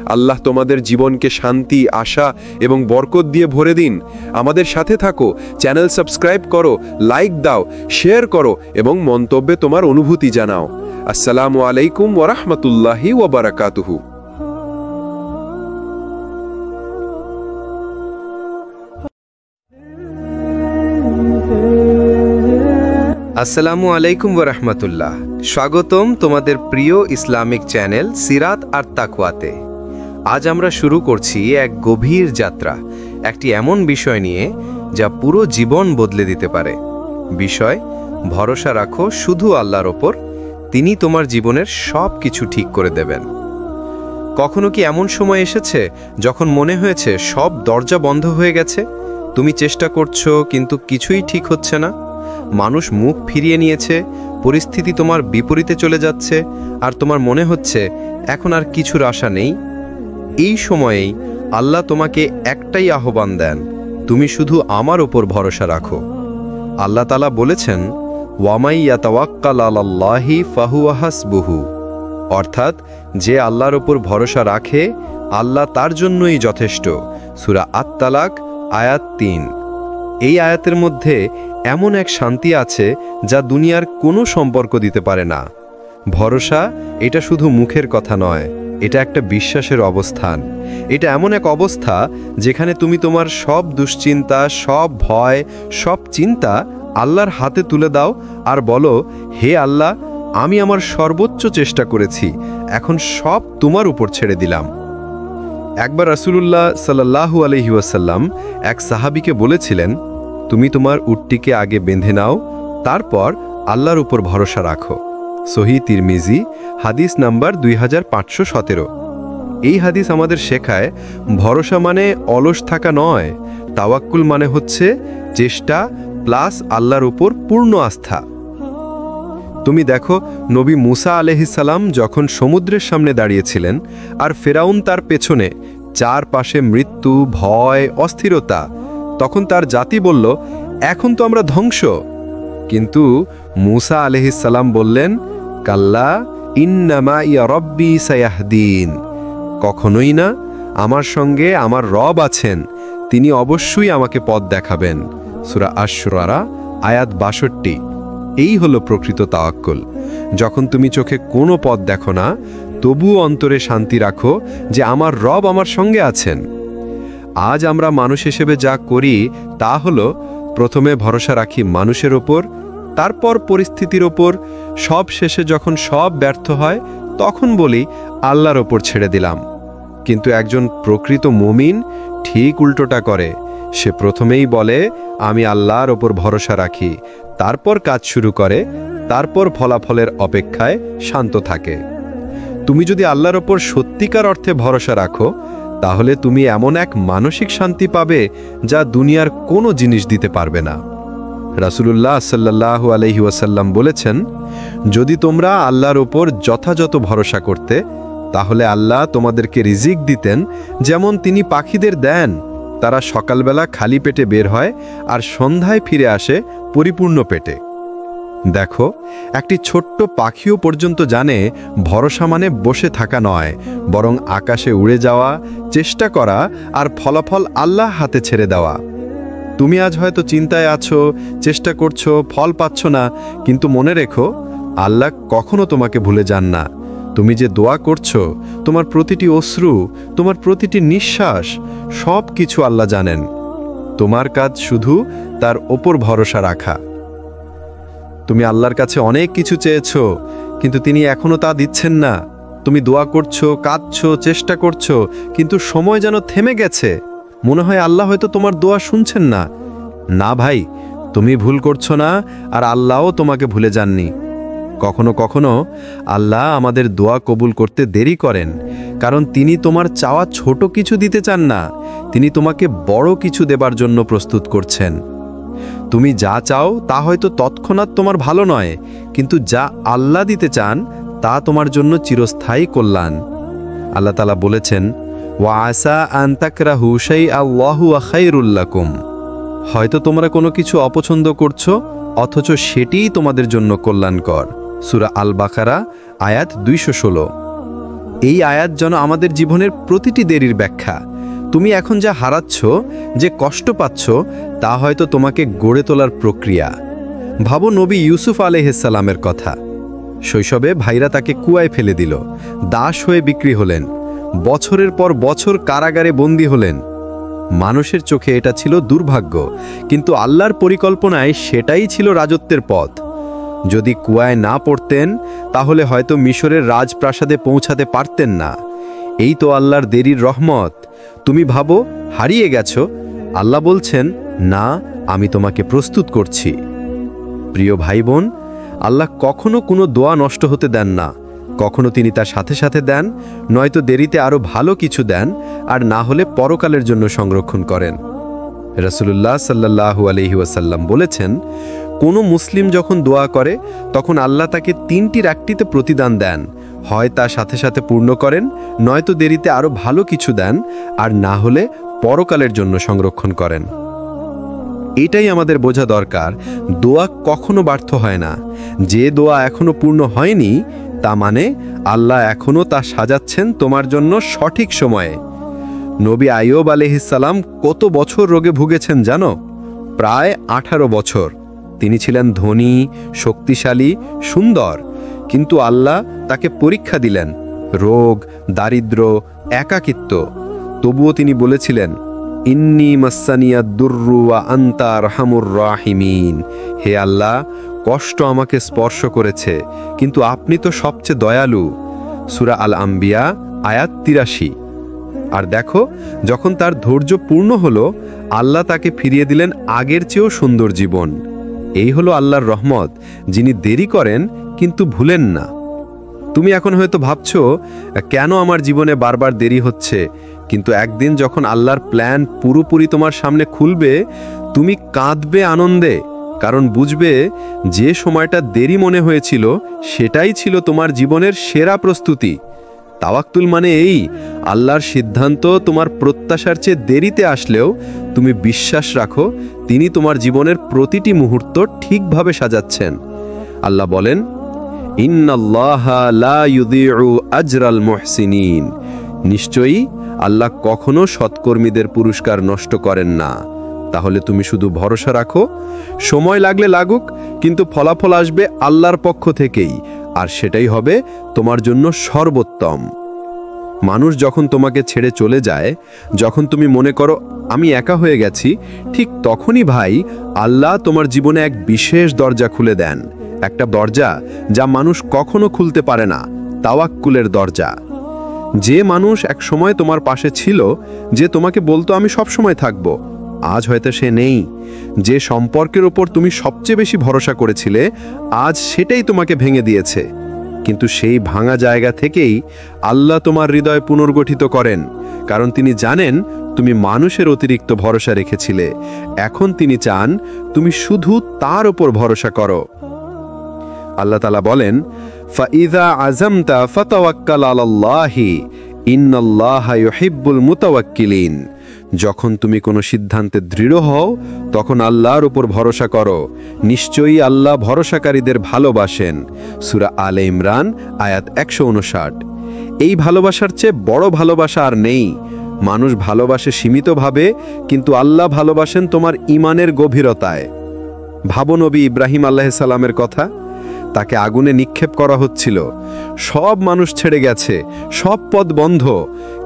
আল্লাহ তোমাদের জীবনকে শান্তি, আশা এবং বরকত দিয়ে ভরে দিন। আমাদের সাথে থাকো, চ্যানেল সাবস্ক্রাইব করো, লাইক দাও, শেয়ার করো এবং মন্তব্যে তোমার অনুভূতি জানাও। আসসালামু আলাইকুম ওয়া রাহমাতুল্লাহি ওয়া বারাকাতুহু। আসসালামু আলাইকুম ওয়া রাহমাতুল্লাহ। স্বাগতম তোমাদের প্রিয় ইসলামিক চ্যানেল সিরাত আর তাকওয়াতে। আজ আমরা শুরু করছি এক গভীর যাত্রা, একটি এমন বিষয় নিয়ে যা পুরো জীবন বদলে দিতে পারে। বিষয়, ভরসা রাখো শুধু আল্লাহর ওপর, তিনি তোমার জীবনের সব কিছু ঠিক করে দেবেন। কখনো কি এমন সময় এসেছে যখন মনে হয়েছে সব দরজা বন্ধ হয়ে গেছে? তুমি চেষ্টা করছো কিন্তু কিছুই ঠিক হচ্ছে না। মানুষ মুখ ফিরিয়ে নিয়েছে, পরিস্থিতি তোমার বিপরীতে চলে যাচ্ছে, আর তোমার মনে হচ্ছে এখন আর কিছুর আশা নেই। এই সময়েই আল্লাহ তোমাকে একটাই আহ্বান দেন, তুমি শুধু আমার ওপর ভরসা রাখো। আল্লাহ তাআলা বলেছেন, ওয়ামাই ইয়াতাওয়াক্কাল আলাল্লাহি ফাহুয়া হাসবুহু, অর্থাৎ যে আল্লাহর ওপর ভরসা রাখে আল্লাহ তার জন্যই যথেষ্ট। সূরা আত-তালাক আয়াত ৩। এই আয়াতের মধ্যে এমন এক শান্তি আছে যা দুনিয়ার কোনো সম্পর্ক দিতে পারে না। ভরসা এটা শুধু মুখের কথা নয়, এটা একটা বিশ্বাসের অবস্থান। এটা এমন এক অবস্থা যেখানে তুমি তোমার সব দুশ্চিন্তা, সব ভয়, সব চিন্তা আল্লাহর হাতে তুলে দাও আর বলো, হে আল্লাহ, আমি আমার সর্বোচ্চ চেষ্টা করেছি, এখন সব তোমার উপর ছেড়ে দিলাম। একবার রাসূলুল্লাহ সাল্লাল্লাহু আলাইহি ওয়াসাল্লাম এক সাহাবীকে বলেছিলেন, তুমি তোমার উটটিকে আগে বেঁধে নাও, তারপর আল্লাহর উপর ভরসা রাখো। সহিহ তিরমিজি, হাদিস নাম্বার 2517। এই হাদিস আমাদের শেখায় ভরসা মানে অলস থাকা নয়, তাওয়াক্কুল মানে হচ্ছে চেষ্টা প্লাস আল্লাহর উপর পূর্ণ আস্থা। তুমি দেখো, নবী মুসা আলাইহিস সালাম যখন সমুদ্রের সামনে দাঁড়িয়েছিলেন আর ফেরাউন তার পেছনে, চারপাশে মৃত্যু, ভয়, অস্থিরতা, তখন তার জাতি বলল, এখন তো আমরা ধ্বংস। কিন্তু মুসা আলাইহিস সালাম বললেন, কাল্লা ইন্নামা ইয়া রব্বি সায়াহদিন, কখনোই না, আমার সঙ্গে আমার রব আছেন, তিনি অবশ্যই আমাকে পথ দেখাবেন। সূরা আশ-শুআরা আয়াত 62। এই হলো প্রকৃত তাওয়াক্কুল। যখন তুমি চোখে কোনো পথ দেখো না, তবুও অন্তরে শান্তি রাখো যে আমার রব আমার সঙ্গে আছেন। আজ আমরা মানুষ হিসেবে যা করি তা হলো, প্রথমে ভরসা রাখি মানুষের ওপর, তারপর পরিস্থিতির ওপর, সব শেষে যখন সব ব্যর্থ হয় তখন বলি আল্লাহর ওপর ছেড়ে দিলাম। কিন্তু একজন প্রকৃত মুমিন ঠিক উল্টোটা করে। সে প্রথমেই বলে, আমি আল্লাহর ওপর ভরসা রাখি, তারপর কাজ শুরু করে, তারপর ফলাফলের অপেক্ষায় শান্ত থাকে। তুমি যদি আল্লাহর ওপর সত্যিকার অর্থে ভরসা রাখো, তাহলে তুমি এমন এক মানসিক শান্তি পাবে যা দুনিয়ার কোনো জিনিস দিতে পারবে না। রাসূলুল্লাহ সাল্লাল্লাহু আলাইহি ওয়াসাল্লাম বলেছেন, যদি তোমরা আল্লাহর ওপর যথাযথ ভরসা করতে, তাহলে আল্লাহ তোমাদেরকে রিজিক দিতেন যেমন তিনি পাখিদের দেন। তারা সকালবেলা খালি পেটে বের হয় আর সন্ধ্যায় ফিরে আসে পরিপূর্ণ পেটে। দেখো, একটি ছোট্ট পাখিও পর্যন্ত জানে ভরসা মানে বসে থাকা নয়, বরং আকাশে উড়ে যাওয়া, চেষ্টা করা আর ফলাফল আল্লাহ হাতে ছেড়ে দেওয়া। তুমি আজ হয়তো চিন্তায় আছো, চেষ্টা করছো, ফল পাচ্ছ না, কিন্তু মনে রেখো, আল্লাহ কখনো তোমাকে ভুলে যান না। তুমি যে দোয়া করছো, তোমার প্রতিটি অশ্রু, তোমার প্রতিটি নিঃশ্বাস, সব কিছু আল্লাহ জানেন। তোমার কাজ শুধু তার ওপর ভরসা রাখা। তুমি আল্লাহর কাছে অনেক কিছু চেয়েছো, কিন্তু তিনি এখনো তা দিচ্ছেন না। তুমি দোয়া করছো, কাঁদছো, চেষ্টা করছো, কিন্তু সময় যেন থেমে গেছে। মনে হয় আল্লাহ হয়তো তোমার দোয়া শুনছেন না। না ভাই, তুমি ভুল করছো না, আর আল্লাহও তোমাকে ভুলে যাননি। কখনো কখনো আল্লাহ আমাদের দোয়া কবুল করতে দেরি করেন, কারণ তিনি তোমার চাওয়া ছোট কিছু দিতে চান না, তিনি তোমাকে বড় কিছু দেবার জন্য প্রস্তুত করছেন। তুমি যা চাও তা হয়তো তৎক্ষণাৎ তোমার ভালো নয়, কিন্তু যা আল্লাহ দিতে চান তা তোমার জন্য চিরস্থায়ী কল্যাণ। আল্লাহ তাআলা বলেছেন, ওয়া আসা আন তাকরাহু শাইআন ওয়া হুয়া খায়রুল লাকুম। হয়তো তোমরা কোনো কিছু অপছন্দ করছো, অথচ সেটিই তোমাদের জন্য কল্যাণকর। সূরা আল বাকারা আয়াত 216। এই আয়াত যেন আমাদের জীবনের প্রতিটি দেরির ব্যাখ্যা। তুমি এখন যা হারাচ্ছ, যে কষ্ট পাচ্ছ, তা হয়তো তোমাকে গড়ে তোলার প্রক্রিয়া। ভাবো নবী ইউসুফ আলাইহিস সালামের কথা। শৈশবে ভাইরা তাকে কুয়ায় ফেলে দিল, দাস হয়ে বিক্রি হলেন, বছরের পর বছর কারাগারে বন্দী হলেন। মানুষের চোখে এটা ছিল দুর্ভাগ্য, কিন্তু আল্লাহর পরিকল্পনায় সেটাই ছিল রাজত্বের পথ। যদি কুয়ায় না পড়তেন, তাহলে হয়তো মিশরের রাজপ্রাসাদে পৌঁছাতে পারতেন না। এই তো আল্লাহর দেরির রহমত। তুমি ভাবো হারিয়ে গেছো, আল্লাহ বলছেন, না, আমি তোমাকে প্রস্তুত করছি। প্রিয় ভাই বোন, আল্লাহ কখনো কোনো দোয়া নষ্ট হতে দেন না। কখনো তিনি তার সাথে সাথে দেন, নয়তো দেরিতে আরও ভালো কিছু দেন, আর না হলে পরকালের জন্য সংরক্ষণ করেন। রাসূলুল্লাহ সাল্লাল্লাহু আলাইহি ওয়াসাল্লাম বলেছেন, কোনো মুসলিম যখন দোয়া করে তখন আল্লাহ তাকে 3টির একটিতে প্রতিদান দেন, হয় তা সাথে সাথে পূর্ণ করেন, নয়তো দেরিতে আরও ভালো কিছু দেন, আর না হলে পরকালের জন্য সংরক্ষণ করেন। এটাই আমাদের বোঝা দরকার, দোয়া কখনো ব্যর্থ হয় না। যে দোয়া এখনো পূর্ণ হয়নি, তা মানে আল্লাহ এখনো তা সাজাচ্ছেন তোমার জন্য সঠিক সময়ে। নবী আইয়ুব আলাইহিস সালাম কত বছর রোগে ভুগেছেন জানো? প্রায় 18 বছর। তিনি ছিলেন ধনী, শক্তিশালী, সুন্দর, কিন্তু আল্লাহ তাকে পরীক্ষা দিলেন, রোগ, দারিদ্র্য, একাকিত্ব। তবুও তিনি বলেছিলেন, ইন্নী মাসানিয়াদ দুররু ওয়া আনতা আরহামুর রাহিমিন। হে আল্লাহ, কষ্ট আমাকে স্পর্শ করেছে, কিন্তু আপনি তো সবচেয়ে দয়ালু। সূরা আল আম্বিয়া আয়াত 83। আর দেখো, যখন তার ধৈর্য পূর্ণ হলো, আল্লাহ তাকে ফিরিয়ে দিলেন আগের চেয়েও সুন্দর জীবন। এই হলো আল্লাহর রহমত, যিনি দেরি করেন কিন্তু ভুলেন না। তুমি এখন হয়তো ভাবছো, কেন আমার জীবনে বারবার দেরি হচ্ছে? কিন্তু একদিন যখন আল্লাহর প্ল্যান পুরোপুরি তোমার সামনে খুলবে, তুমি কাঁদবে আনন্দে, কারণ বুঝবে যে সময়টা দেরি মনে হয়েছিল সেটাই ছিল তোমার জীবনের সেরা প্রস্তুতি। তাওয়াক্কুল মানে এই, আল্লাহর সিদ্ধান্ত তোমার প্রত্যাশার চেয়ে দেরিতে আসলেও তুমি বিশ্বাস রাখো তিনি তোমার জীবনের প্রতিটি মুহূর্ত ঠিকভাবে সাজাচ্ছেন। আল্লাহ বলেন, ইন্নাল্লাহা লা ইউযিউ আজরাল মুহসিনিন। নিশ্চয়ই আল্লাহ কখনো সৎকর্মীদের পুরস্কার নষ্ট করেন না। তাহলে তুমি শুধু ভরসা রাখো, সময় লাগলে লাগুক, কিন্তু ফলাফল আসবে আল্লাহর পক্ষ থেকেই, আর সেটাই হবে তোমার জন্য সর্বোত্তম। মানুষ যখন তোমাকে ছেড়ে চলে যায়, যখন তুমি মনে করো আমি একা হয়ে গেছি, ঠিক তখনই ভাই আল্লাহ তোমার জীবনে এক বিশেষ দরজা খুলে দেন, একটা দরজা যা মানুষ কখনো খুলতে পারে না, তাওয়াক্কুলের দরজা। যে মানুষ এক সময় তোমার পাশে ছিল, যে তোমাকে বলতো আমি সব সময় থাকবো, আজ হয়তো সে নেই। যে সম্পর্কের ওপর তুমি সবচেয়ে বেশি ভরসা করেছিলে, আজ সেটাই তোমাকে ভেঙে দিয়েছে। কিন্তু সেই ভাঙা জায়গা থেকেই আল্লাহ তোমার হৃদয় পুনর্গঠিত করেন, কারণ তিনি জানেন তুমি মানুষের অতিরিক্ত ভরসা রেখেছিলে। এখন তিনি চান তুমি শুধু তার ওপর ভরসা করো। আল্লাহ তাআলা বলেন, ফাইযা আযামতা ফাতাওয়াক্কাল আলাল্লাহি ইন্নাল্লাহা ইউহিব্বুল মুতাওয়াক্কিলিন। যখন তুমি কোনো সিদ্ধান্তে দৃঢ় হও, তখন আল্লাহর উপর ভরসা করো, নিশ্চয়ই আল্লাহ ভরসাকারীদের ভালোবাসেন। সূরা আলে ইমরান আয়াত 159। এই ভালোবাসার চেয়ে বড় ভালোবাসা আর নেই। মানুষ ভালোবাসে সীমিতভাবে, কিন্তু আল্লাহ ভালোবাসেন তোমার ঈমানের গভীরতায়। ভাবো নবী ইব্রাহিম আলাইহিস সালামের কথা। তাকে আগুনে নিক্ষেপ করা হচ্ছিল, সব মানুষ ছেড়ে গেছে, সব পথ বন্ধ,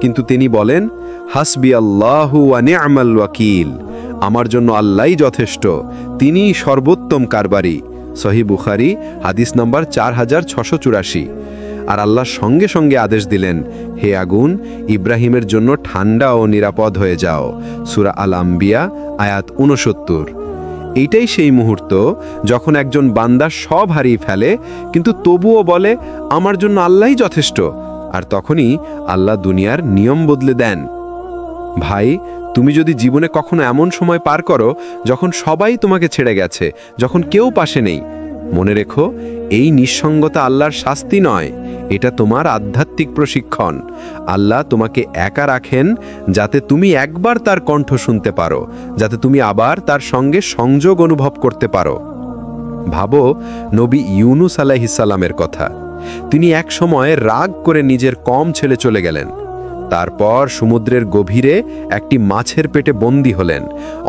কিন্তু তিনি বলেন, হাসবি আল্লাহু ওয়া নি'মাল ওয়াকিল। আমার জন্য আল্লাহই যথেষ্ট, তিনিই সর্বোত্তম কারবারি। সহিহ বুখারী হাদিস নম্বর 4684। আর আল্লাহ সঙ্গে সঙ্গে আদেশ দিলেন, হে আগুন, ইব্রাহিমের জন্য ঠান্ডা ও নিরাপদ হয়ে যাও। সূরা আল আম্বিয়া আয়াত 69। এইটাই সেই মুহূর্ত যখন একজন বান্দা সব হারিয়ে ফেলে, কিন্তু তবুও বলে আমার জন্য আল্লাহই যথেষ্ট। আর তখনই আল্লাহ দুনিয়ার নিয়ম বদলে দেন। ভাই, তুমি যদি জীবনে কখনো এমন সময় পার করো যখন সবাই তোমাকে ছেড়ে গেছে, যখন কেউ পাশে নেই, মনে রেখো এই নিঃসঙ্গতা আল্লাহর শাস্তি নয়, এটা তোমার আধ্যাত্মিক প্রশিক্ষণ। আল্লাহ তোমাকে একা রাখেন যাতে তুমি একবার তার কণ্ঠ শুনতে পারো, যাতে তুমি আবার তার সঙ্গে সংযোগ অনুভব করতে পারো। ভাবো নবী ইউনুস আলাইহিস সালামের কথা। তিনি এক সময় রাগ করে নিজের কম ছেড়ে চলে গেলেন। তারপর সমুদ্রের গভীরে একটি মাছের পেটে বন্দী হলেন,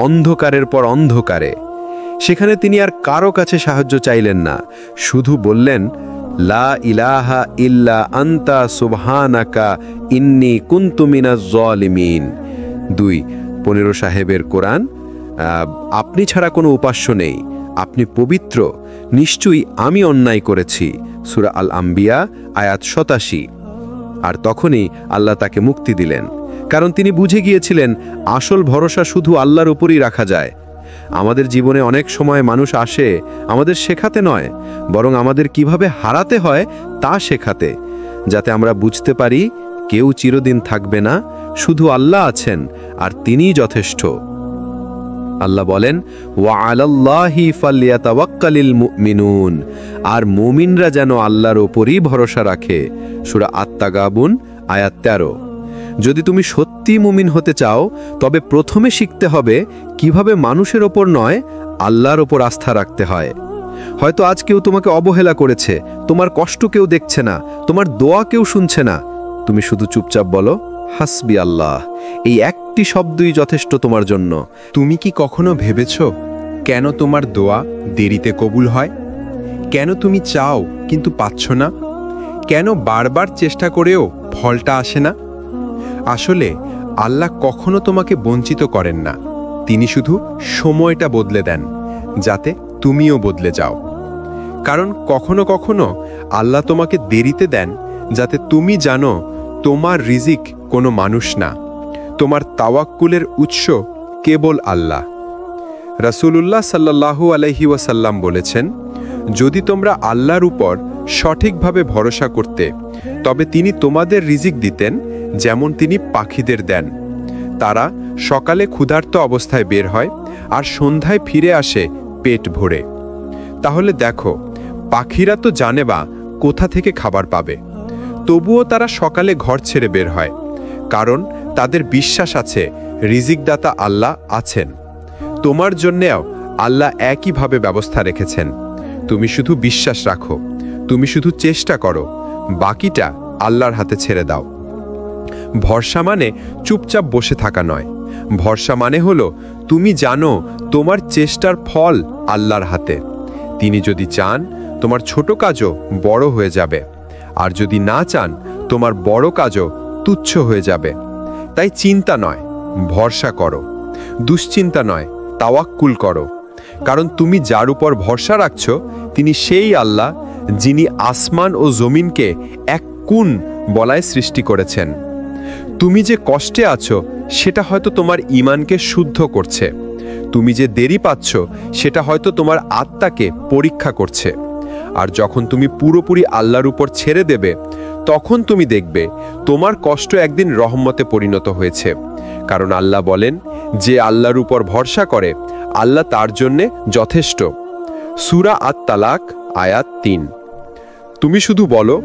অন্ধকারের পর অন্ধকারে। সেখানে তিনি আর কারো কাছে সাহায্য চাইলেন না, শুধু বললেন, লা ইলাহা ইল্লা আনতা সুবহানাকা ইন্নী কুনতু মিনাজ জালিমিন। 2:15 সাহেবের কোরআন। আপনি ছাড়া কোনো উপাস্য নেই, আপনি পবিত্র, নিশ্চয়ই আমি অন্যায় করেছি। সূরা আল আম্বিয়া আয়াত 87। আর তখনই আল্লাহ তাকে মুক্তি দিলেন, কারণ তিনি বুঝে গিয়েছিলেন আসল ভরসা শুধু আল্লাহর উপরই রাখা যায়। আমাদের জীবনে অনেক সময় মানুষ আসে আমাদের শেখাতে নয়, বরং আমাদের কিভাবে হারাতে হয় তা শেখাতে, যাতে আমরা বুঝতে পারি কেউ চিরদিন থাকবে না, শুধু আল্লাহ আছেন আর তিনিই যথেষ্ট। আল্লাহ বলেন, ওয়া আলাল্লাহি ফালইয়াতাওয়াক্কালিল মুমিনুন, আর মুমিনরা যেন আল্লাহর ওপরই ভরসা রাখে। সূরা আত-তাগাবুন আয়াত 13। যদি তুমি সত্যি মুমিন হতে চাও, তবে প্রথমে শিখতে হবে কিভাবে মানুষের ওপর নয়, আল্লাহর ওপর আস্থা রাখতে হয়। হয়তো আজ কেউ তোমাকে অবহেলা করেছে, তোমার কষ্ট কেউ দেখছে না, তোমার দোয়া কেউ শুনছে না। তুমি শুধু চুপচাপ বলো, হাসবি আল্লাহ। এই একটি শব্দই যথেষ্ট তোমার জন্য। তুমি কি কখনো ভেবেছ কেন তোমার দোয়া দেরিতে কবুল হয়? কেন তুমি চাও কিন্তু পাচ্ছ না? কেন বারবার চেষ্টা করেও ফলটা আসে না? আসলে আল্লাহ কখনো তোমাকে বঞ্চিত করেন না, তিনি শুধু সময়টা বদলে দেন যাতে তুমিও বদলে যাও। কারণ কখনো কখনো আল্লাহ তোমাকে দেরিতে দেন যাতে তুমি জানো তোমার রিজিক কোনো মানুষ না, তোমার তাওয়াক্কুলের উৎস কেবল আল্লাহ। রাসূলুল্লাহ সাল্লাল্লাহু আলাইহি ওয়াসাল্লাম বলেছেন, যদি তোমরা আল্লাহর উপর সঠিকভাবে ভরসা করতে, তবে তিনি তোমাদের রিজিক দিতেন যেমন তিনি পাখিদের দেন। তারা সকালে ক্ষুধার্ত অবস্থায় বের হয় আর সন্ধ্যায় ফিরে আসে পেট ভরে। তাহলে দেখো, পাখিরা তো জানে বা কোথা থেকে খাবার পাবে, তবুও তারা সকালে ঘর ছেড়ে বের হয়, কারণ তাদের বিশ্বাস আছে রিজিকদাতা আল্লাহ আছেন। তোমার জন্যেও আল্লাহ একইভাবে ব্যবস্থা রেখেছেন। তুমি শুধু বিশ্বাস রাখো, তুমি শুধু চেষ্টা করো, বাকিটা আল্লাহর হাতে ছেড়ে দাও। ভরসা মানে চুপচাপ বসে থাকা নয়, ভরসা মানে হলো তুমি জানো তোমার চেষ্টার ফল আল্লাহর হাতে। তিনি যদি চান তোমার ছোট কাজও বড় হয়ে যাবে, আর যদি না চান তোমার বড় কাজও তুচ্ছ হয়ে যাবে। তাই চিন্তা নয়, ভরসা করো, দুশ্চিন্তা নয়, তাওয়াক্কুল করো। কারণ তুমি যার উপর ভরসা রাখছো তিনি সেই আল্লাহ যিনি আসমান ও জমিনকে এক কোণ বলায় সৃষ্টি করেছেন। তুমি যে কষ্টে আছো সেটা হয়তো তোমার ঈমানকে শুদ্ধ করছে, তুমি যে দেরি পাচ্ছ সেটা হয়তো তোমার আত্মাকে পরীক্ষা করছে। আর যখন তুমি পুরোপুরি আল্লাহর উপর ছেড়ে দেবে, তখন তুমি দেখবে তোমার কষ্ট একদিন রহমতে পরিণত হয়েছে। কারণ আল্লাহ বলেন, যে আল্লাহর উপর ভরসা করে আল্লাহ তার জন্যে যথেষ্ট। সূরা আত-তালাক আয়াত 3। তুমি শুধু বলো,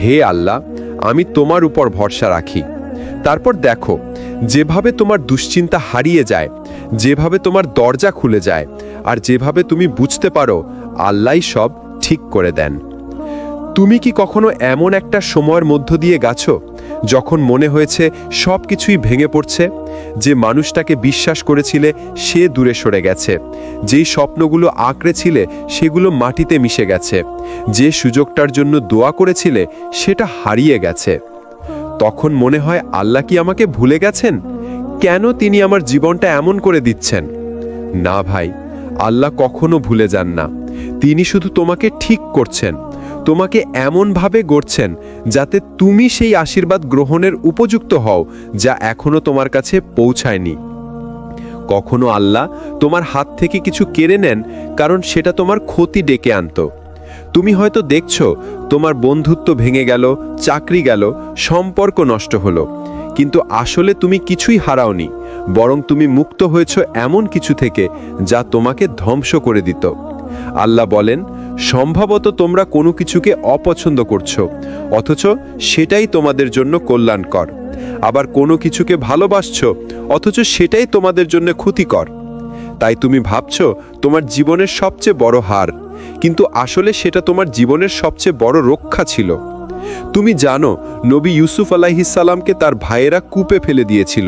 হে আল্লাহ, আমি তোমার উপর ভরসা রাখি। তারপর দেখো, যেভাবে তোমার দুশ্চিন্তা হারিয়ে যায়, যেভাবে তোমার দরজা খুলে যায়, আর যেভাবে তুমি বুঝতে পারো আল্লাহই সব ঠিক করে দেন। তুমি কি কখনো এমন একটা সময়ের মধ্য দিয়ে গেছো যখন মনে হয়েছে সব কিছুই ভেঙে পড়ছে? যে মানুষটাকে বিশ্বাস করেছিলে সে দূরে সরে গেছে, যেই স্বপ্নগুলো আঁকড়েছিলে সেগুলো মাটিতে মিশে গেছে, যে সুযোগটার জন্য দোয়া করেছিলে সেটা হারিয়ে গেছে। তখন মনে হয় আল্লাহ কি আমাকে ভুলে গেছেন? কেন তিনি আমার জীবনটা এমন করে দিচ্ছেন? না ভাই, আল্লাহ কখনো ভুলে যান না। তিনি শুধু তোমাকে ঠিক করছেন, তোমাকে এমনভাবে গড়ছেন যাতে তুমি সেই আশীর্বাদ গ্রহণের উপযুক্ত হও যা এখনো তোমার কাছে পৌঁছায়নি। কখনো আল্লাহ তোমার হাত থেকে কিছু কেড়ে নেন কারণ সেটা তোমার ক্ষতি ডেকে আনত। তুমি হয়তো দেখছো তোমার বন্ধুত্ব ভেঙে গেল, চাকরি গেল, সম্পর্ক নষ্ট হলো, কিন্তু আসলে তুমি কিছুই হারাওনি, বরং তুমি মুক্ত হয়েছো এমন কিছু থেকে যা তোমাকে ধ্বংস করে দিত। আল্লাহ বলেন, সম্ভবত তোমরা কোনো কিছুকে অপছন্দ করছো, অথচ সেটাই তোমাদের জন্য কল্যাণকর। আবার কোনো কিছুকে ভালোবাসছো, অথচ সেটাই তোমাদের জন্য ক্ষতিকর। তাই তুমি ভাবছো তোমার জীবনের সবচেয়ে বড় হার, কিন্তু আসলে সেটা তোমার জীবনের সবচেয়ে বড় রক্ষা ছিল। তুমি জানো নবী ইউসুফ আলাইহিস সালামকে তার ভাইয়েরা কূপে ফেলে দিয়েছিল।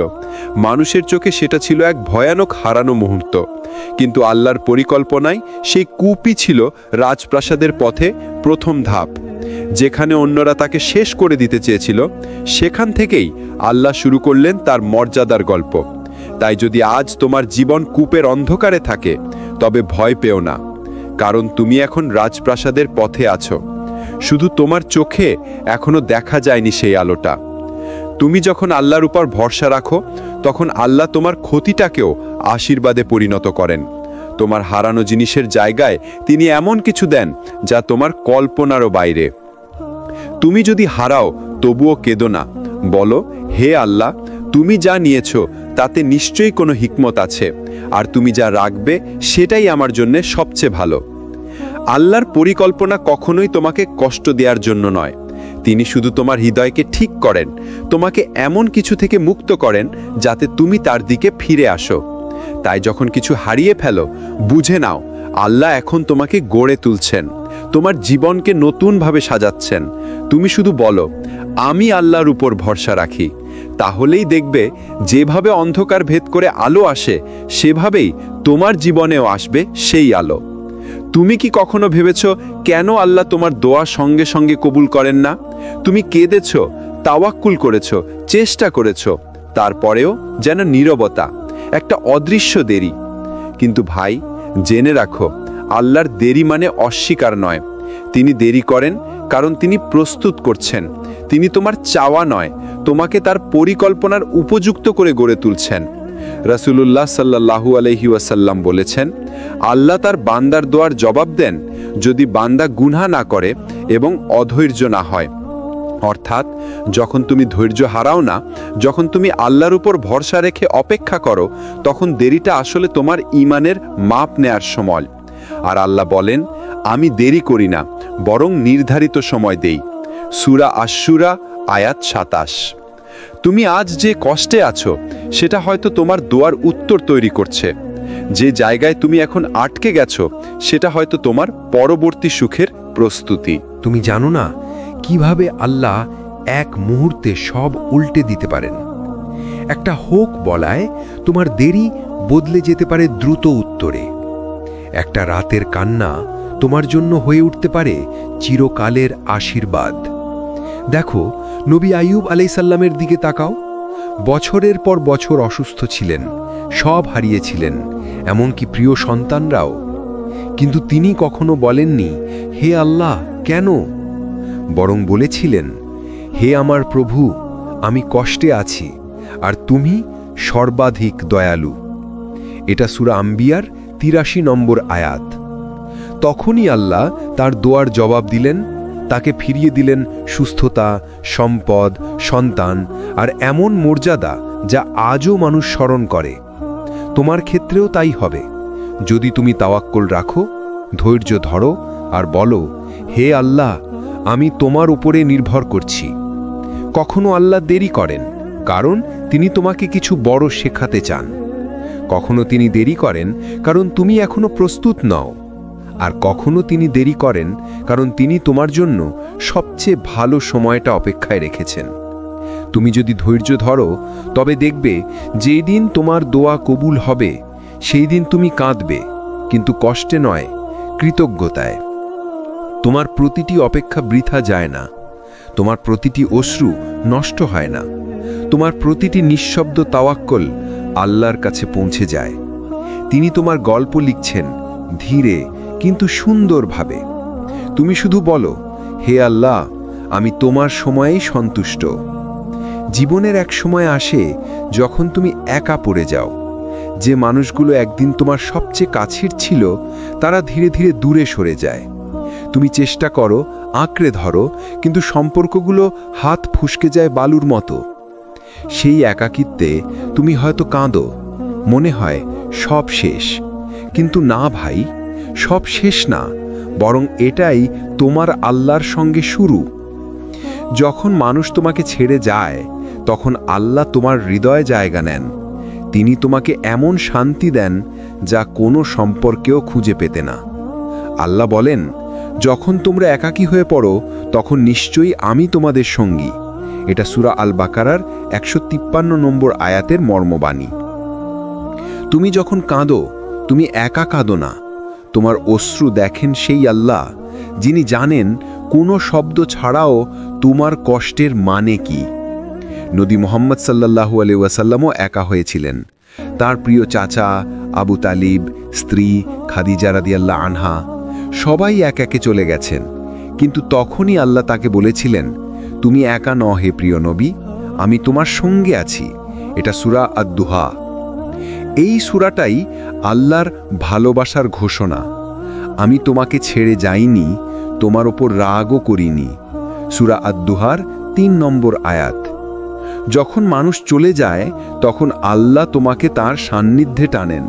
মানুষের চোখে সেটা ছিল এক ভয়ানক হারানো মুহূর্ত, কিন্তু আল্লাহর পরিকল্পনায় সেই কূপই ছিল রাজপ্রাসাদের পথে প্রথম ধাপ। যেখানে অন্যরা তাকে শেষ করে দিতে চেয়েছিল, সেখান থেকেই আল্লাহ শুরু করলেন তার মর্যাদার গল্প। তাই যদি আজ তোমার জীবন কূপের অন্ধকারে থাকে, তবে ভয় পেও না, কারণ তুমি এখন রাজপ্রাসাদের পথে আছো। শুধু তোমার চোখে এখনো দেখা যায়নি সেই আলোটা। তুমি যখন আল্লাহর উপর ভরসা রাখো, তখন আল্লাহ তোমার ক্ষতিটাকেও আশীর্বাদে পরিণত করেন। তোমার হারানো জিনিসের জায়গায় তিনি এমন কিছু দেন যা তোমার কল্পনারও বাইরে। তুমি যদি হারাও তবুও কেঁদো না, বলো, হে আল্লাহ, তুমি যা নিয়েছ তাতে নিশ্চয়ই কোনো হিকমত আছে, আর তুমি যা রাখবে সেটাই আমার জন্য সবচেয়ে ভালো। আল্লাহর পরিকল্পনা কখনোই তোমাকে কষ্ট দেওয়ার জন্য নয়। তিনি শুধু তোমার হৃদয়কে ঠিক করেন, তোমাকে এমন কিছু থেকে মুক্ত করেন যাতে তুমি তার দিকে ফিরে আসো। তাই যখন কিছু হারিয়ে ফেলো, বুঝে নাও আল্লাহ এখন তোমাকে গড়ে তুলছেন, তোমার জীবনকে নতুনভাবে সাজাচ্ছেন। তুমি শুধু বলো, আমি আল্লাহর উপর ভরসা রাখি। তাহলেই দেখবে যেভাবে অন্ধকার ভেদ করে আলো আসে, সেভাবেই তোমার জীবনেও আসবে সেই আলো। তুমি কি কখনো ভেবেছ কেন আল্লাহ তোমার দোয়া সঙ্গে সঙ্গে কবুল করেন না? তুমি কেঁদেছ, তাওয়াক্কুল করেছ, চেষ্টা করেছ, তারপরেও যেন নীরবতা, একটা অদৃশ্য দেরি। কিন্তু ভাই, জেনে রাখো, আল্লাহর দেরি মানে অস্বীকার নয়। তিনি দেরি করেন কারণ তিনি প্রস্তুত করছেন। তিনি তোমার চাওয়া নয়, তোমাকে তার পরিকল্পনার উপযুক্ত করে গড়ে তুলছেন। রাসূলুল্লাহ সাল্লাল্লাহু আলাইহি ওয়াসাল্লাম বলেছেন, আল্লাহ তার বান্দার দোয়ার জবাব দেন যদি বান্দা গুনাহ না করে এবং অধৈর্য না হয়। অর্থাৎ যখন তুমি ধৈর্য হারাও না, যখন তুমি আল্লাহর উপর ভরসা রেখে অপেক্ষা করো, তখন দেরিটা আসলে তোমার ঈমানের মাপ নেয়ার সময়। আর আল্লাহ বলেন, আমি দেরি করি না, বরং নির্ধারিত সময় দেই। সূরা আশ-শূরা আয়াত ২৭। তুমি আজ যে কষ্টে আছো, সেটা হয়তো তোমার দোয়ার উত্তর তৈরি করছে। যে জায়গায় তুমি এখন আটকে গেছো, সেটা হয়তো তোমার পরবর্তী সুখের প্রস্তুতি। তুমি জানো না কিভাবে আল্লাহ এক মুহূর্তে সব উল্টে দিতে পারেন। একটা হোক বলায় তোমার দেরি বদলে যেতে পারে দ্রুত উত্তরে। একটা রাতের কান্না তোমার জন্য হয়ে উঠতে পারে চিরকালের আশীর্বাদ। দেখো, নবী আইয়ুব আলাইসাল্লামের দিকে তাকাও। বছরের পর বছর অসুস্থ ছিলেন, সব হারিয়েছিলেন, এমনকি প্রিয় সন্তানরাও। কিন্তু তিনি কখনো বলেননি, হে আল্লাহ কেন? বরং বলেছিলেন, হে আমার প্রভু, আমি কষ্টে আছি, আর তুমি সর্বাধিক দয়ালু। এটা সূরা আম্বিয়ার ৮৩ নম্বর আয়াত। তখনই আল্লাহ তার দোয়ার জবাব দিলেন, তাকে ফিরিয়ে দিলেন সুস্থতা, সম্পদ, সন্তান আর এমন মর্যাদা যা আজও মানুষ স্মরণ করে। তোমার ক্ষেত্রেও তাই হবে যদি তুমি তাওয়াক্কুল রাখো, ধৈর্য ধরো আর বলো, হে আল্লাহ, আমি তোমার উপরে নির্ভর করছি। কখনো আল্লাহ দেরি করেন কারণ তিনি তোমাকে কিছু বড় শেখাতে চান। কখনো তিনি দেরি করেন কারণ তুমি এখনো প্রস্তুত নও। আর কখনো তিনি দেরি করেন কারণ তিনি তোমার জন্য সবচেয়ে ভালো সময়টা অপেক্ষায় রেখেছেন। তুমি যদি ধৈর্য ধরো, তবে দেখবে যেই দিন তোমার দোয়া কবুল হবে, সেই দিন তুমি কাঁদবে, কিন্তু কষ্টে নয়, কৃতজ্ঞতায়। তোমার প্রতিটি অপেক্ষা বৃথা যায় না, তোমার প্রতিটি অশ্রু নষ্ট হয় না, তোমার প্রতিটি নিঃশব্দ তাওয়াক্কুল আল্লাহর কাছে পৌঁছে যায়। তিনি তোমার গল্প লিখছেন ধীরে কিন্তু সুন্দরভাবে। তুমি শুধু বলো, হে আল্লাহ, আমি তোমার সময়েই সন্তুষ্ট। জীবনের এক সময় আসে যখন তুমি একা পড়ে যাও। যে মানুষগুলো একদিন তোমার সবচেয়ে কাছের ছিল, তারা ধীরে ধীরে দূরে সরে যায়। তুমি চেষ্টা করো, আঁকড়ে ধরো, কিন্তু সম্পর্কগুলো হাত ফুসকে যায় বালুর মতো। সেই একাকিত্বে তুমি হয়তো কাঁদো, মনে হয় সব শেষ। কিন্তু না ভাই, সব শেষ না, বরং এটাই তোমার আল্লাহর সঙ্গে শুরু। যখন মানুষ তোমাকে ছেড়ে যায়, তখন আল্লাহ তোমার হৃদয়ে জায়গা নেন। তিনি তোমাকে এমন শান্তি দেন যা কোনো সম্পর্কেও খুঁজে পেতে না। আল্লাহ বলেন, যখন তোমরা একাকী হয়ে পড়ো, তখন নিশ্চয়ই আমি তোমাদের সঙ্গী। এটা সূরা আল বাকারার ১৫৩ নম্বর আয়াতের মর্মবাণী। তুমি যখন কাঁদো, তুমি একা কাঁদো না। তোমার অশ্রু দেখেন সেই আল্লাহ, যিনি জানেন কোনো শব্দ ছাড়াও তোমার কষ্টের মানে কি। নবী মুহাম্মদ সাল্লাল্লাহু আলাইহি ওয়াসাল্লামও একা হয়েছিলেন। তার প্রিয় চাচা আবু তালিব, স্ত্রী খাদিজা রাদিয়াল্লাহু আনহা সবাই এক একে চলে গেছেন। কিন্তু তখনই আল্লাহ তাকে বলেছিলেন, তুমি একা নও হে প্রিয় নবী, আমি তোমার সঙ্গে আছি। এটা সূরা আদ-দুহা। এই সূরাটাই আল্লাহর ভালোবাসার ঘোষণা। আমি তোমাকে ছেড়ে যাইনি, তোমার ওপর রাগও করিনি। সূরা আদ-দুহার ৩ নম্বর আয়াত। যখন মানুষ চলে যায় তখন আল্লাহ তোমাকে তার সান্নিধ্যে টানেন।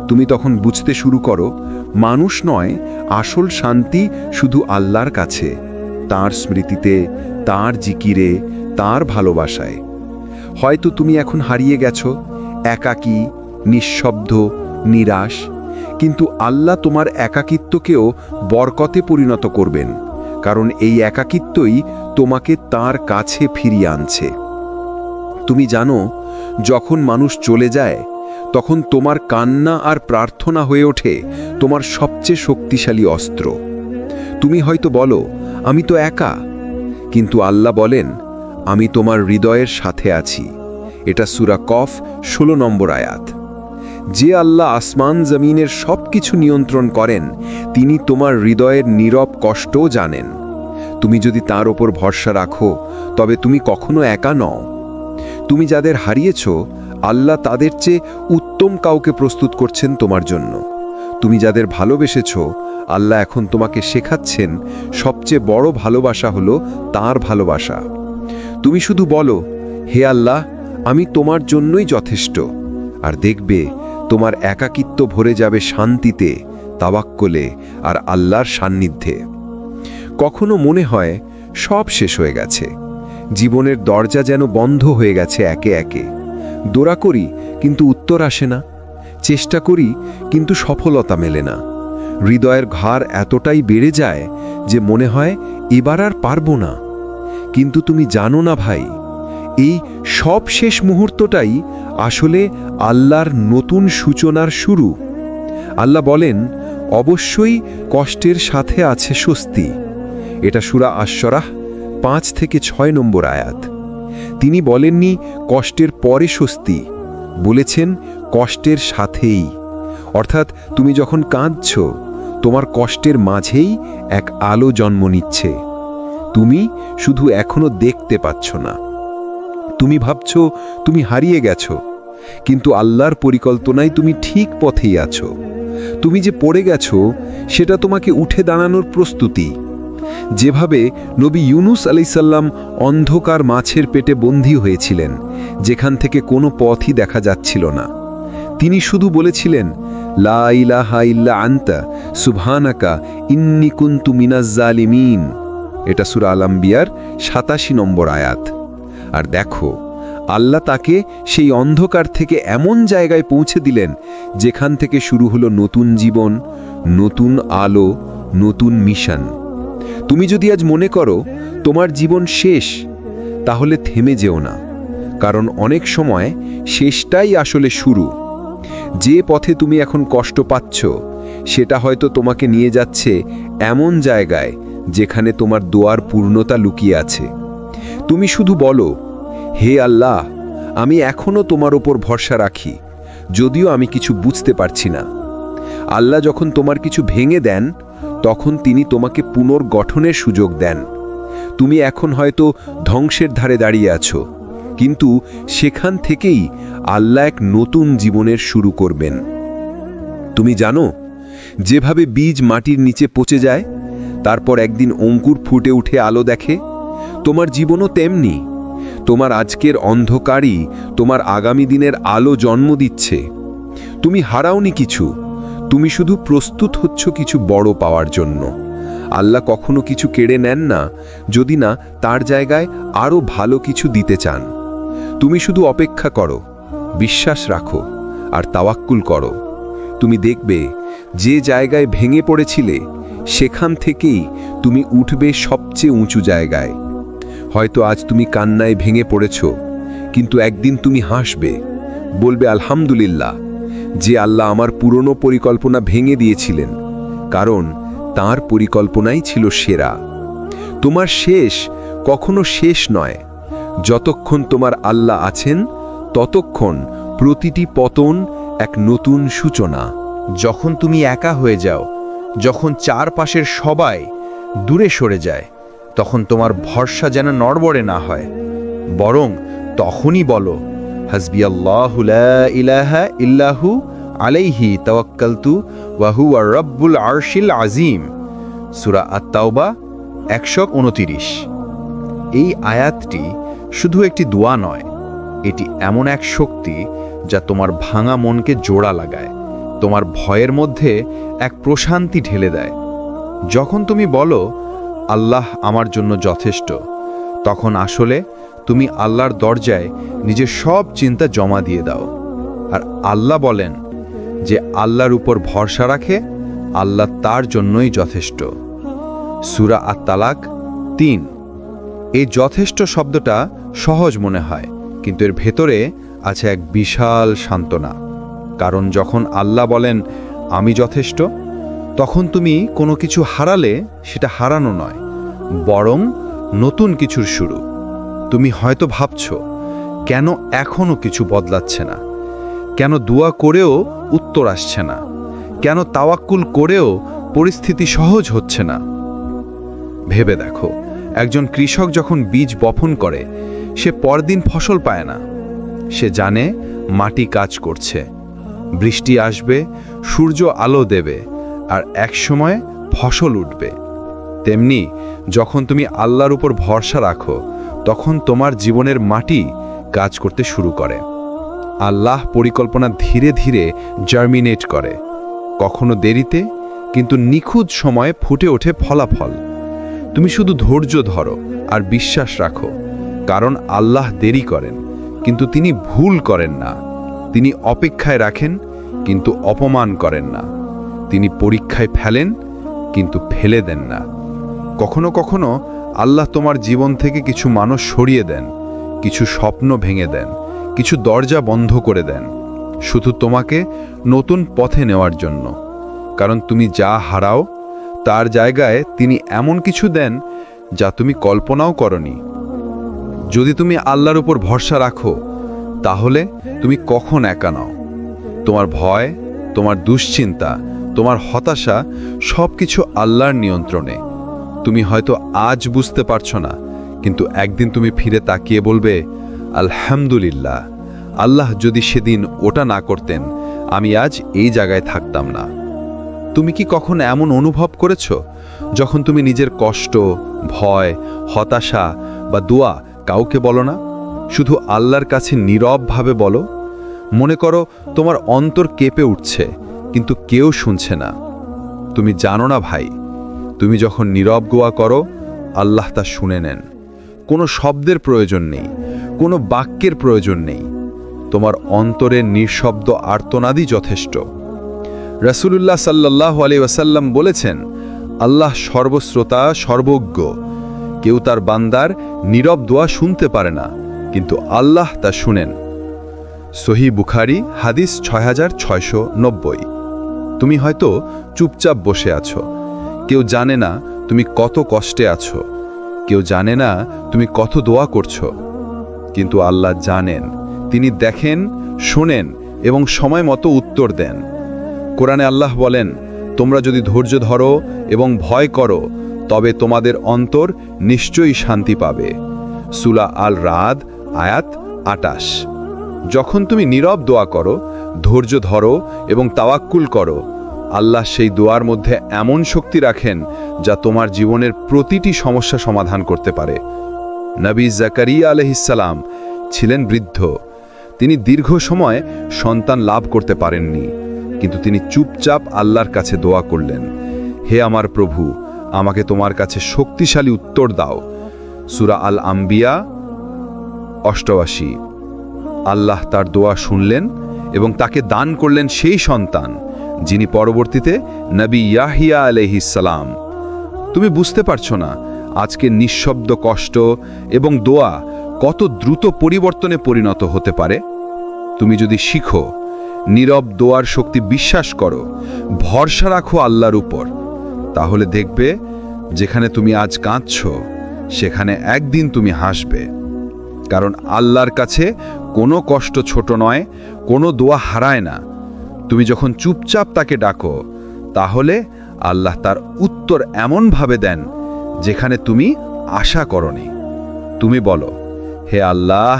তুমি তখন বুঝতে শুরু করো, মানুষ নয়, আসল শান্তি শুধু আল্লাহর কাছে, তার স্মৃতিতে, তার জিকিরে, তার ভালোবাসায়। হয়তো তুমি এখন হারিয়ে গেছো, একাকী, নিঃশব্দ, নিরাশ, কিন্তু আল্লাহ তোমার একাকিত্বকেও বরকতে পরিণত করবেন, কারণ এই একাকিত্বই তোমাকে তার কাছে ফিরিয়ে আনছে। তুমি জানো, যখন মানুষ চলে যায় তখন তোমার কান্না আর প্রার্থনা হয়ে ওঠে তোমার সবচেয়ে শক্তিশালী অস্ত্র। তুমি হয়তো বলো, আমি তো একা, কিন্তু আল্লাহ বলেন, আমি তোমার হৃদয়ের সাথে আছি। এটা সূরা কফ 16 নম্বর আয়াত। যে আল্লাহ আসমান জমিনের সব কিছু নিয়ন্ত্রণ করেন, তিনি তোমার হৃদয়ের নীরব কষ্টও জানেন। তুমি যদি তার ওপর ভরসা রাখো, তবে তুমি কখনো একা নও। তুমি যাদের হারিয়েছ, আল্লাহ তাদের চেয়ে উত্তম কাউকে প্রস্তুত করছেন তোমার জন্য। তুমি যাদের ভালোবেসেছ, আল্লাহ এখন তোমাকে শেখাচ্ছেন সবচেয়ে বড় ভালোবাসা হলো তার ভালোবাসা। তুমি শুধু বলো, হে আল্লাহ, আমি তোমার জন্যই যথেষ্ট, আর দেখবে তোমার একাকিত্ব ভরে যাবে শান্তিতে, তাওয়াক্কুলে আর আল্লাহর সান্নিধ্যে। কখনো মনে হয় সব শেষ হয়ে গেছে, জীবনের দরজা যেন বন্ধ হয়ে গেছে একে একে। দোয়া করি কিন্তু উত্তর আসে না, চেষ্টা করি কিন্তু সফলতা মেলে না। হৃদয়ের ঘাড় এতটাই বেড়ে যায় যে মনে হয় এবার আর পারবো না। কিন্তু তুমি জানো না ভাই, এই সব শেষ মুহূর্তটাই আসলে আল্লাহর নতুন সূচনার শুরু। আল্লাহ বলেন, অবশ্যই কষ্টের সাথে আছে স্বস্তি। এটা সূরা আশ-শুরা 5 থেকে 6 নম্বর আয়াত। তিনি বলেননি কষ্টের পরে স্বস্তি, বলেছেন কষ্টের সাথেই। অর্থাৎ তুমি যখন কাঁদছ, তোমার কষ্টের মাঝেই এক আলো জন্ম নিচ্ছে। তুমি শুধু এখনো দেখতে পাচ্ছ না। তুমি ভাবছ তুমি হারিয়ে গেছো, কিন্তু আল্লাহর পরিকল্পনায় তুমি ঠিক পথেই আছো। তুমি যে পড়ে গেছো, সেটা তোমাকে উঠে দাঁড়ানোর প্রস্তুতি। যেভাবে নবী ইউনুস আলাইসাল্লাম অন্ধকার মাছের পেটে বন্দী হয়েছিলেন, যেখান থেকে কোনো পথই দেখা যাচ্ছিল না, তিনি শুধু বলেছিলেন, লা ইলাহা ইল্লা আনতা সুবহানাকা ইন্নী কুনতু মিনাজ জালিমিন। এটা সূরা আল-আম্বিয়ার 87 নম্বর আয়াত। আর দেখো, আল্লাহ তাকে সেই অন্ধকার থেকে এমন জায়গায় পৌঁছে দিলেন যেখান থেকে শুরু হলো নতুন জীবন, নতুন আলো, নতুন মিশন। তুমি যদি আজ মনে করো তোমার জীবন শেষ, তাহলে থেমে যেও না, কারণ অনেক সময় শেষটাই আসলে শুরু। যে পথে তুমি এখন কষ্ট পাচ্ছ, সেটা হয়তো তোমাকে নিয়ে যাচ্ছে এমন জায়গায় যেখানে তোমার দোয়ার পূর্ণতা লুকিয়ে আছে। তুমি শুধু বলো, হে আল্লাহ, আমি এখনো তোমার ওপর ভরসা রাখি, যদিও আমি কিছু বুঝতে পারছি না। আল্লাহ যখন তোমার কিছু ভেঙে দেন, তখন তিনি তোমাকে পুনর্গঠনের সুযোগ দেন। তুমি এখন হয়তো ধ্বংসের ধারে দাঁড়িয়ে আছো, কিন্তু সেখান থেকেই আল্লাহ এক নতুন জীবনের শুরু করবেন। তুমি জানো, যেভাবে বীজ মাটির নিচে পচে যায়, তারপর একদিন অঙ্কুর ফুটে উঠে আলো দেখে, তোমার জীবনও তেমনি। তোমার আজকের অন্ধকারই তোমার আগামী দিনের আলো জন্ম দিচ্ছে। তুমি হারাওনি কিছু, তুমি শুধু প্রস্তুত হচ্ছ কিছু বড় পাওয়ার জন্য। আল্লাহ কখনো কিছু কেড়ে নেন না, যদি না তার জায়গায় আরও ভালো কিছু দিতে চান। তুমি শুধু অপেক্ষা করো, বিশ্বাস রাখো আর তাওয়াক্কুল করো। তুমি দেখবে যে জায়গায় ভেঙে পড়েছিলে, সেখান থেকেই তুমি উঠবে সবচেয়ে উঁচু জায়গায়। হয়তো আজ তুমি কান্নায় ভেঙে পড়েছ, কিন্তু একদিন তুমি হাসবে, বলবে আলহামদুলিল্লাহ, যে আল্লাহ আমার পুরনো পরিকল্পনা ভেঙে দিয়েছিলেন, কারণ তার পরিকল্পনাই ছিল সেরা। তোমার শেষ কখনো শেষ নয়। যতক্ষণ তোমার আল্লাহ আছেন, ততক্ষণ প্রতিটি পতন এক নতুন সূচনা। যখন তুমি একা হয়ে যাও, যখন চারপাশের সবাই দূরে সরে যায়, তখন তোমার ভরসা যেন নড়বড়ে না হয়, বরং তখনই বলো, হাসবিয়াল্লাহু লা ইলাহা ইল্লাহু আলাইহি তাওয়াক্কালতু ওয়া হুয়া রাব্বুল আরশিল আযীম। সূরা আত-তাওবা 129। এই আয়াতটি শুধু একটি দোয়া নয়, এটি এমন এক শক্তি যা তোমার ভাঙা মনকে জোড়া লাগায়, তোমার ভয়ের মধ্যে এক প্রশান্তি ঢেলে দেয়। যখন তুমি বলো আল্লাহ আমার জন্য যথেষ্ট, তখন আসলে তুমি আল্লাহর দরজায় নিজের সব চিন্তা জমা দিয়ে দাও। আর আল্লাহ বলেন যে আল্লাহর উপর ভরসা রাখে, আল্লাহ তার জন্যই যথেষ্ট। সূরা আত-তালাক 3। এই যথেষ্ট শব্দটা সহজ মনে হয়, কিন্তু এর ভেতরে আছে এক বিশাল সান্ত্বনা। কারণ যখন আল্লাহ বলেন আমি যথেষ্ট, তখন তুমি কোনো কিছু হারালে সেটা হারানো নয়, বরং নতুন কিছুর শুরু। তুমি হয়তো ভাবছো কেন এখনো কিছু বদলাচ্ছে না, কেন দোয়া করেও উত্তর আসছে না, কেন তাওয়াক্কুল করেও পরিস্থিতি সহজ হচ্ছে না। ভেবে দেখো, একজন কৃষক যখন বীজ বপন করে, সে পরদিন ফসল পায় না। সে জানে মাটি কাজ করছে, বৃষ্টি আসবে, সূর্য আলো দেবে, আর একসময় ফসল উঠবে। তেমনি যখন তুমি আল্লাহর উপর ভরসা রাখো, তখন তোমার জীবনের মাটি কাজ করতে শুরু করে। আল্লাহ পরিকল্পনা ধীরে ধীরে জার্মিনেট করে, কখনো দেরিতে, কিন্তু নিখুঁত সময়ে ফুটে ওঠে ফলাফল। তুমি শুধু ধৈর্য ধরো আর বিশ্বাস রাখো, কারণ আল্লাহ দেরি করেন, কিন্তু তিনি ভুল করেন না। তিনি অপেক্ষায় রাখেন, কিন্তু অপমান করেন না। তিনি পরীক্ষায় ফেলেন, কিন্তু ফেলে দেন না। কখনো কখনো আল্লাহ তোমার জীবন থেকে কিছু মানুষ সরিয়ে দেন, কিছু স্বপ্ন ভেঙে দেন, কিছু দরজা বন্ধ করে দেন, শুধু তোমাকে নতুন পথে নেওয়ার জন্য। কারণ তুমি যা হারাও, তার জায়গায় তিনি এমন কিছু দেন যা তুমি কল্পনাও করনি। যদি তুমি আল্লাহর উপর ভরসা রাখো, তাহলে তুমি কখন একা নও। তোমার ভয়, তোমার দুশ্চিন্তা, তোমার হতাশা সবকিছু আল্লাহর নিয়ন্ত্রণে। তুমি হয়তো আজ বুঝতে পারছো না, কিন্তু একদিন তুমি ফিরে তাকিয়ে বলবে, আলহামদুলিল্লাহ, আল্লাহ যদি সেদিন ওটা না করতেন, আমি আজ এই জায়গায় থাকতাম না। তুমি কি কখন এমন অনুভব করেছো যখন তুমি নিজের কষ্ট, ভয়, হতাশা বা দোয়া কাউকে বলো না, শুধু আল্লাহর কাছে নীরবভাবে বলো? মনে করো তোমার অন্তর কেঁপে উঠছে, কিন্তু কেউ শুনছে না। তুমি জানো না ভাই, তুমি যখন নীরব দোয়া করো, আল্লাহ তা শুনে নেন। কোনো শব্দের প্রয়োজন নেই, কোনো বাক্যের প্রয়োজন নেই, তোমার অন্তরের নিঃশব্দ আর্তনাদই যথেষ্ট। রাসূলুল্লাহ সাল্লাল্লাহু আলাইহি ওয়াসাল্লাম বলেছেন, আল্লাহ সর্বশ্রোতা, সর্বজ্ঞ। কেউ তার বান্দার নীরব দোয়া শুনতে পারে না, কিন্তু আল্লাহ তা শুনেন। সহিহ বুখারী হাদিস 6690। তুমি হয়তো চুপচাপ বসে আছো, কেউ জানে না তুমি কত কষ্টে আছো, কেউ জানে না তুমি কত দোয়া করছো, কিন্তু আল্লাহ জানেন। তিনি দেখেন, শোনেন এবং সময় মতো উত্তর দেন। কোরআনে আল্লাহ বলেন, তোমরা যদি ধৈর্য ধরো এবং ভয় করো, তবে তোমাদের অন্তর নিশ্চয়ই শান্তি পাবে। সূরা আল রাদ আয়াত 28। যখন তুমি নীরব দোয়া করো, ধৈর্য ধরো এবং তাওয়াক্কুল করো, আল্লাহ সেই দোয়ার মধ্যে এমন শক্তি রাখেন যা তোমার জীবনের প্রতিটি সমস্যা সমাধান করতে পারে। নবী জাকারিয়া আলাইহিস সালাম ছিলেন বৃদ্ধ। তিনি দীর্ঘ সময় সন্তান লাভ করতে পারেননি, কিন্তু তিনি চুপচাপ আল্লাহর কাছে দোয়া করলেন, হে আমার প্রভু, আমাকে তোমার কাছে শক্তিশালী উত্তর দাও। সূরা আল আম্বিয়া 88। আল্লাহ তার দোয়া শুনলেন এবং তাকে দান করলেন সেই সন্তান, যিনি পরবর্তীতে নবী ইয়াহিয়া আলাইহিস সালাম। তুমি বুঝতে পারছো না আজকে নিঃশব্দ কষ্ট এবং দোয়া কত দ্রুত পরিবর্তনে পরিণত হতে পারে। তুমি যদি শিখো, নীরব দোয়ার শক্তি বিশ্বাস করো, ভরসা রাখো আল্লাহর উপর, তাহলে দেখবে যেখানে তুমি আজ কাঁদছো, সেখানে একদিন তুমি হাসবে। কারণ আল্লাহর কাছে কোনো কষ্ট ছোট নয়, কোনো দোয়া হারায় না। তুমি যখন চুপচাপ তাকে ডাকো, তাহলে আল্লাহ তার উত্তর এমনভাবে দেন যেখানে তুমি আশা করনি। তুমি বলো, হে আল্লাহ,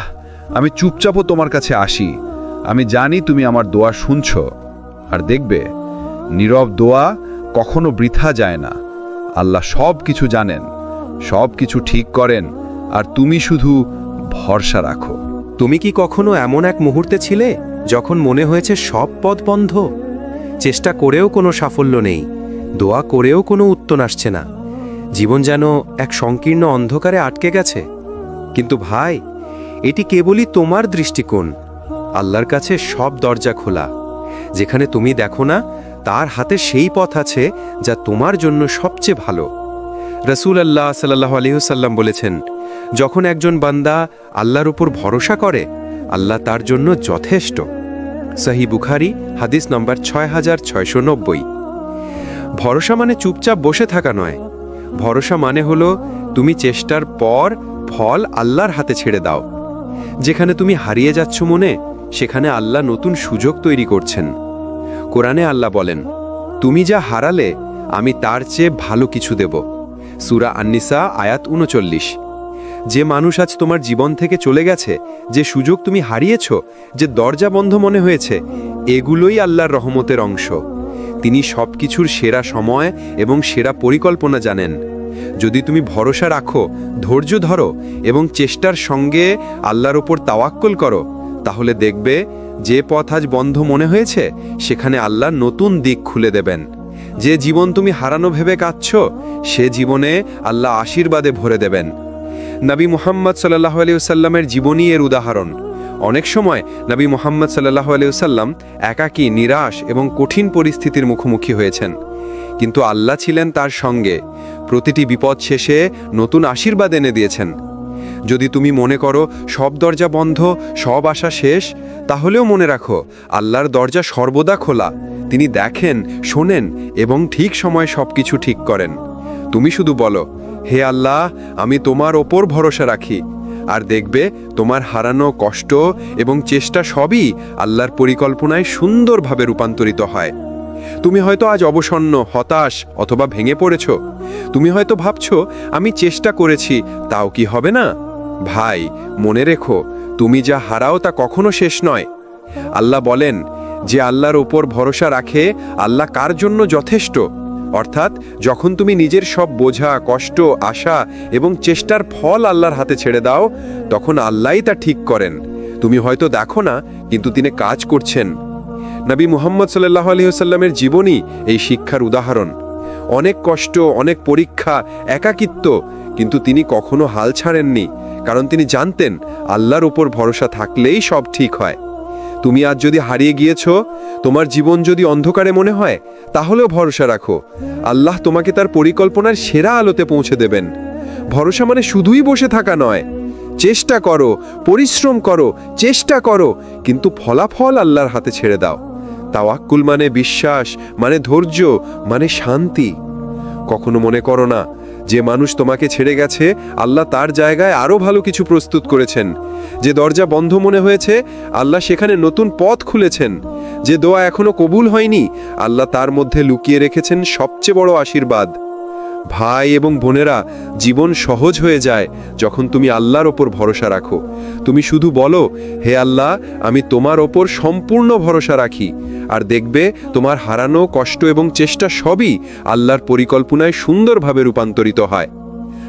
আমি চুপচাপও তোমার কাছে আসি। আমি জানি তুমি আমার দোয়া শুনছ। আর দেখবে, নীরব দোয়া কখনো বৃথা যায় না। আল্লাহ সব কিছু জানেন, সব কিছু ঠিক করেন, আর তুমি শুধু ভরসা রাখো। তুমি কি কখনো এমন এক মুহূর্তে ছিলে যখন মনে হয়েছে সব পথ বন্ধ? চেষ্টা করেও কোনো সাফল্য নেই, দোয়া করেও কোনো উত্তর আসছে না, জীবন যেন এক সংকীর্ণ অন্ধকারে আটকে গেছে? কিন্তু ভাই, এটি কেবলই তোমার দৃষ্টিকোণ। আল্লাহর কাছে সব দরজা খোলা। যেখানে তুমি দেখো না, তার হাতে সেই পথ আছে যা তোমার জন্য সবচেয়ে ভালো। রাসূলুল্লাহ সাল্লাল্লাহু আলাইহি ওয়াসাল্লাম বলেছেন, যখন একজন বান্দা আল্লাহর উপর ভরসা করে, আল্লাহ তার জন্য যথেষ্ট। সহিহ বুখারী হাদিস নম্বর 6690। ভরসা মানে চুপচাপ বসে থাকা নয়। ভরসা মানে হলো তুমি চেষ্টার পর ফল আল্লাহর হাতে ছেড়ে দাও। যেখানে তুমি হারিয়ে যাচ্ছ মনে, সেখানে আল্লাহ নতুন সুযোগ তৈরি করছেন। কোরআনে আল্লাহ বলেন, তুমি যা হারালে আমি তার চেয়ে ভালো কিছু দেব। সূরা আন-নিসা আয়াত ৩৯। যে মানুষ আজ তোমার জীবন থেকে চলে গেছে, যে সুযোগ তুমি হারিয়েছ, যে দরজা বন্ধ মনে হয়েছে, এগুলোই আল্লাহর রহমতের অংশ। তিনি সবকিছুর সেরা সময় এবং সেরা পরিকল্পনা জানেন। যদি তুমি ভরসা রাখো, ধৈর্য ধরো এবং চেষ্টার সঙ্গে আল্লাহর উপর তাওয়াক্কুল করো, তাহলে দেখবে যে পথ আজ বন্ধ মনে হয়েছে, সেখানে আল্লাহ নতুন দিক খুলে দেবেন। যে জীবন তুমি হারানো ভেবে কাঁদছ, সে জীবনে আল্লাহ আশীর্বাদে ভরে দেবেন। নবী মুহাম্মদ সাল্লাল্লাহু আলাইহি ওয়াসাল্লামের জীবনী এর উদাহরণ। অনেক সময় নবী মুহাম্মদ সাল্লাল্লাহু আলাইহি ওয়াসাল্লাম একাকী, নিরাশ এবং কঠিন পরিস্থিতির মুখোমুখি হয়েছেন, কিন্তু আল্লাহ ছিলেন তার সঙ্গে। প্রতিটি বিপদ শেষে নতুন আশীর্বাদ এনে দিয়েছেন। যদি তুমি মনে করো সব দরজা বন্ধ, সব আশা শেষ, তাহলেও মনে রাখো, আল্লাহর দরজা সর্বদা খোলা। তিনি দেখেন, শোনেন এবং ঠিক সময়ে সবকিছু ঠিক করেন। তুমি শুধু বলো, হে আল্লাহ, আমি তোমার ওপর ভরসা রাখি। আর দেখবে, তোমার হারানো কষ্ট এবং চেষ্টা সবই আল্লাহর পরিকল্পনায় সুন্দরভাবে রূপান্তরিত হয়। তুমি হয়তো আজ অবসন্ন, হতাশ অথবা ভেঙে পড়েছ। তুমি হয়তো ভাবছো, আমি চেষ্টা করেছি, তাও কি হবে না? ভাই, মনে রেখো, তুমি যা হারাও তা কখনো শেষ নয়। আল্লাহ বলেন, যে আল্লাহর ওপর ভরসা রাখে, আল্লাহ কার জন্য যথেষ্ট। অর্থাৎ, যখন তুমি নিজের সব বোঝা, কষ্ট, আশা এবং চেষ্টার ফল আল্লাহর হাতে ছেড়ে দাও, তখন আল্লাহই তা ঠিক করেন। তুমি হয়তো দেখো না, কিন্তু তিনি কাজ করছেন। নবী মুহাম্মদ সাল্লাল্লাহু আলাইহি ওয়াসাল্লামের জীবনী এই শিক্ষার উদাহরণ। অনেক কষ্ট, অনেক পরীক্ষা, একাকিত্ব, কিন্তু তিনি কখনো হাল ছাড়েননি, কারণ তিনি জানতেন আল্লাহর উপর ভরসা থাকলেই সব ঠিক হয়। তুমি আজ যদি হারিয়ে গিয়েছো, তোমার জীবন যদি অন্ধকারে মনে হয়, তাহলেও ভরসা রাখো, আল্লাহ তোমাকে তার পরিকল্পনার সেরা আলোতে পৌঁছে দেবেন। ভরসা মানে শুধুই বসে থাকা নয়। চেষ্টা করো, পরিশ্রম করো, চেষ্টা করো, কিন্তু ফলাফল আল্লাহর হাতে ছেড়ে দাও। তাওয়াক্কুল মানে বিশ্বাস, মানে ধৈর্য, মানে শান্তি। কখনো মনে করো না, যে মানুষ তোমাকে ছেড়ে গেছে, আল্লাহ তার জায়গায় আরো ভালো কিছু প্রস্তুত করেছেন। যে দরজা বন্ধ মনে হয়েছে, আল্লাহ সেখানে নতুন পথ খুলেছেন। যে দোয়া এখনো কবুল হয়নি, আল্লাহ তার মধ্যে লুকিয়ে রেখেছেন সবচেয়ে বড় আশীর্বাদ। ভাই এবং বোনেরা, জীবন সহজ হয়ে যায় যখন তুমি আল্লাহর ওপর ভরসা রাখো। তুমি শুধু বলো, হে আল্লাহ, আমি তোমার ওপর সম্পূর্ণ ভরসা রাখি। আর দেখবে, তোমার হারানো কষ্ট এবং চেষ্টা সবই আল্লাহর পরিকল্পনায় সুন্দরভাবে রূপান্তরিত হয়।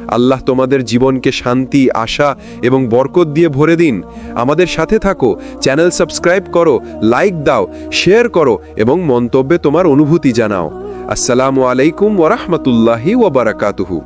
আল্লাহ তোমাদের জীবনকে শান্তি, আশা এবং বরকত দিয়ে ভরে দিন। আমাদের সাথে থাকো, চ্যানেল সাবস্ক্রাইব করো, লাইক দাও, শেয়ার করো এবং মন্তব্যে তোমার অনুভূতি জানাও। আসসালামু আলাইকুম ওয়া রাহমাতুল্লাহি ওয়া বারাকাতুহু।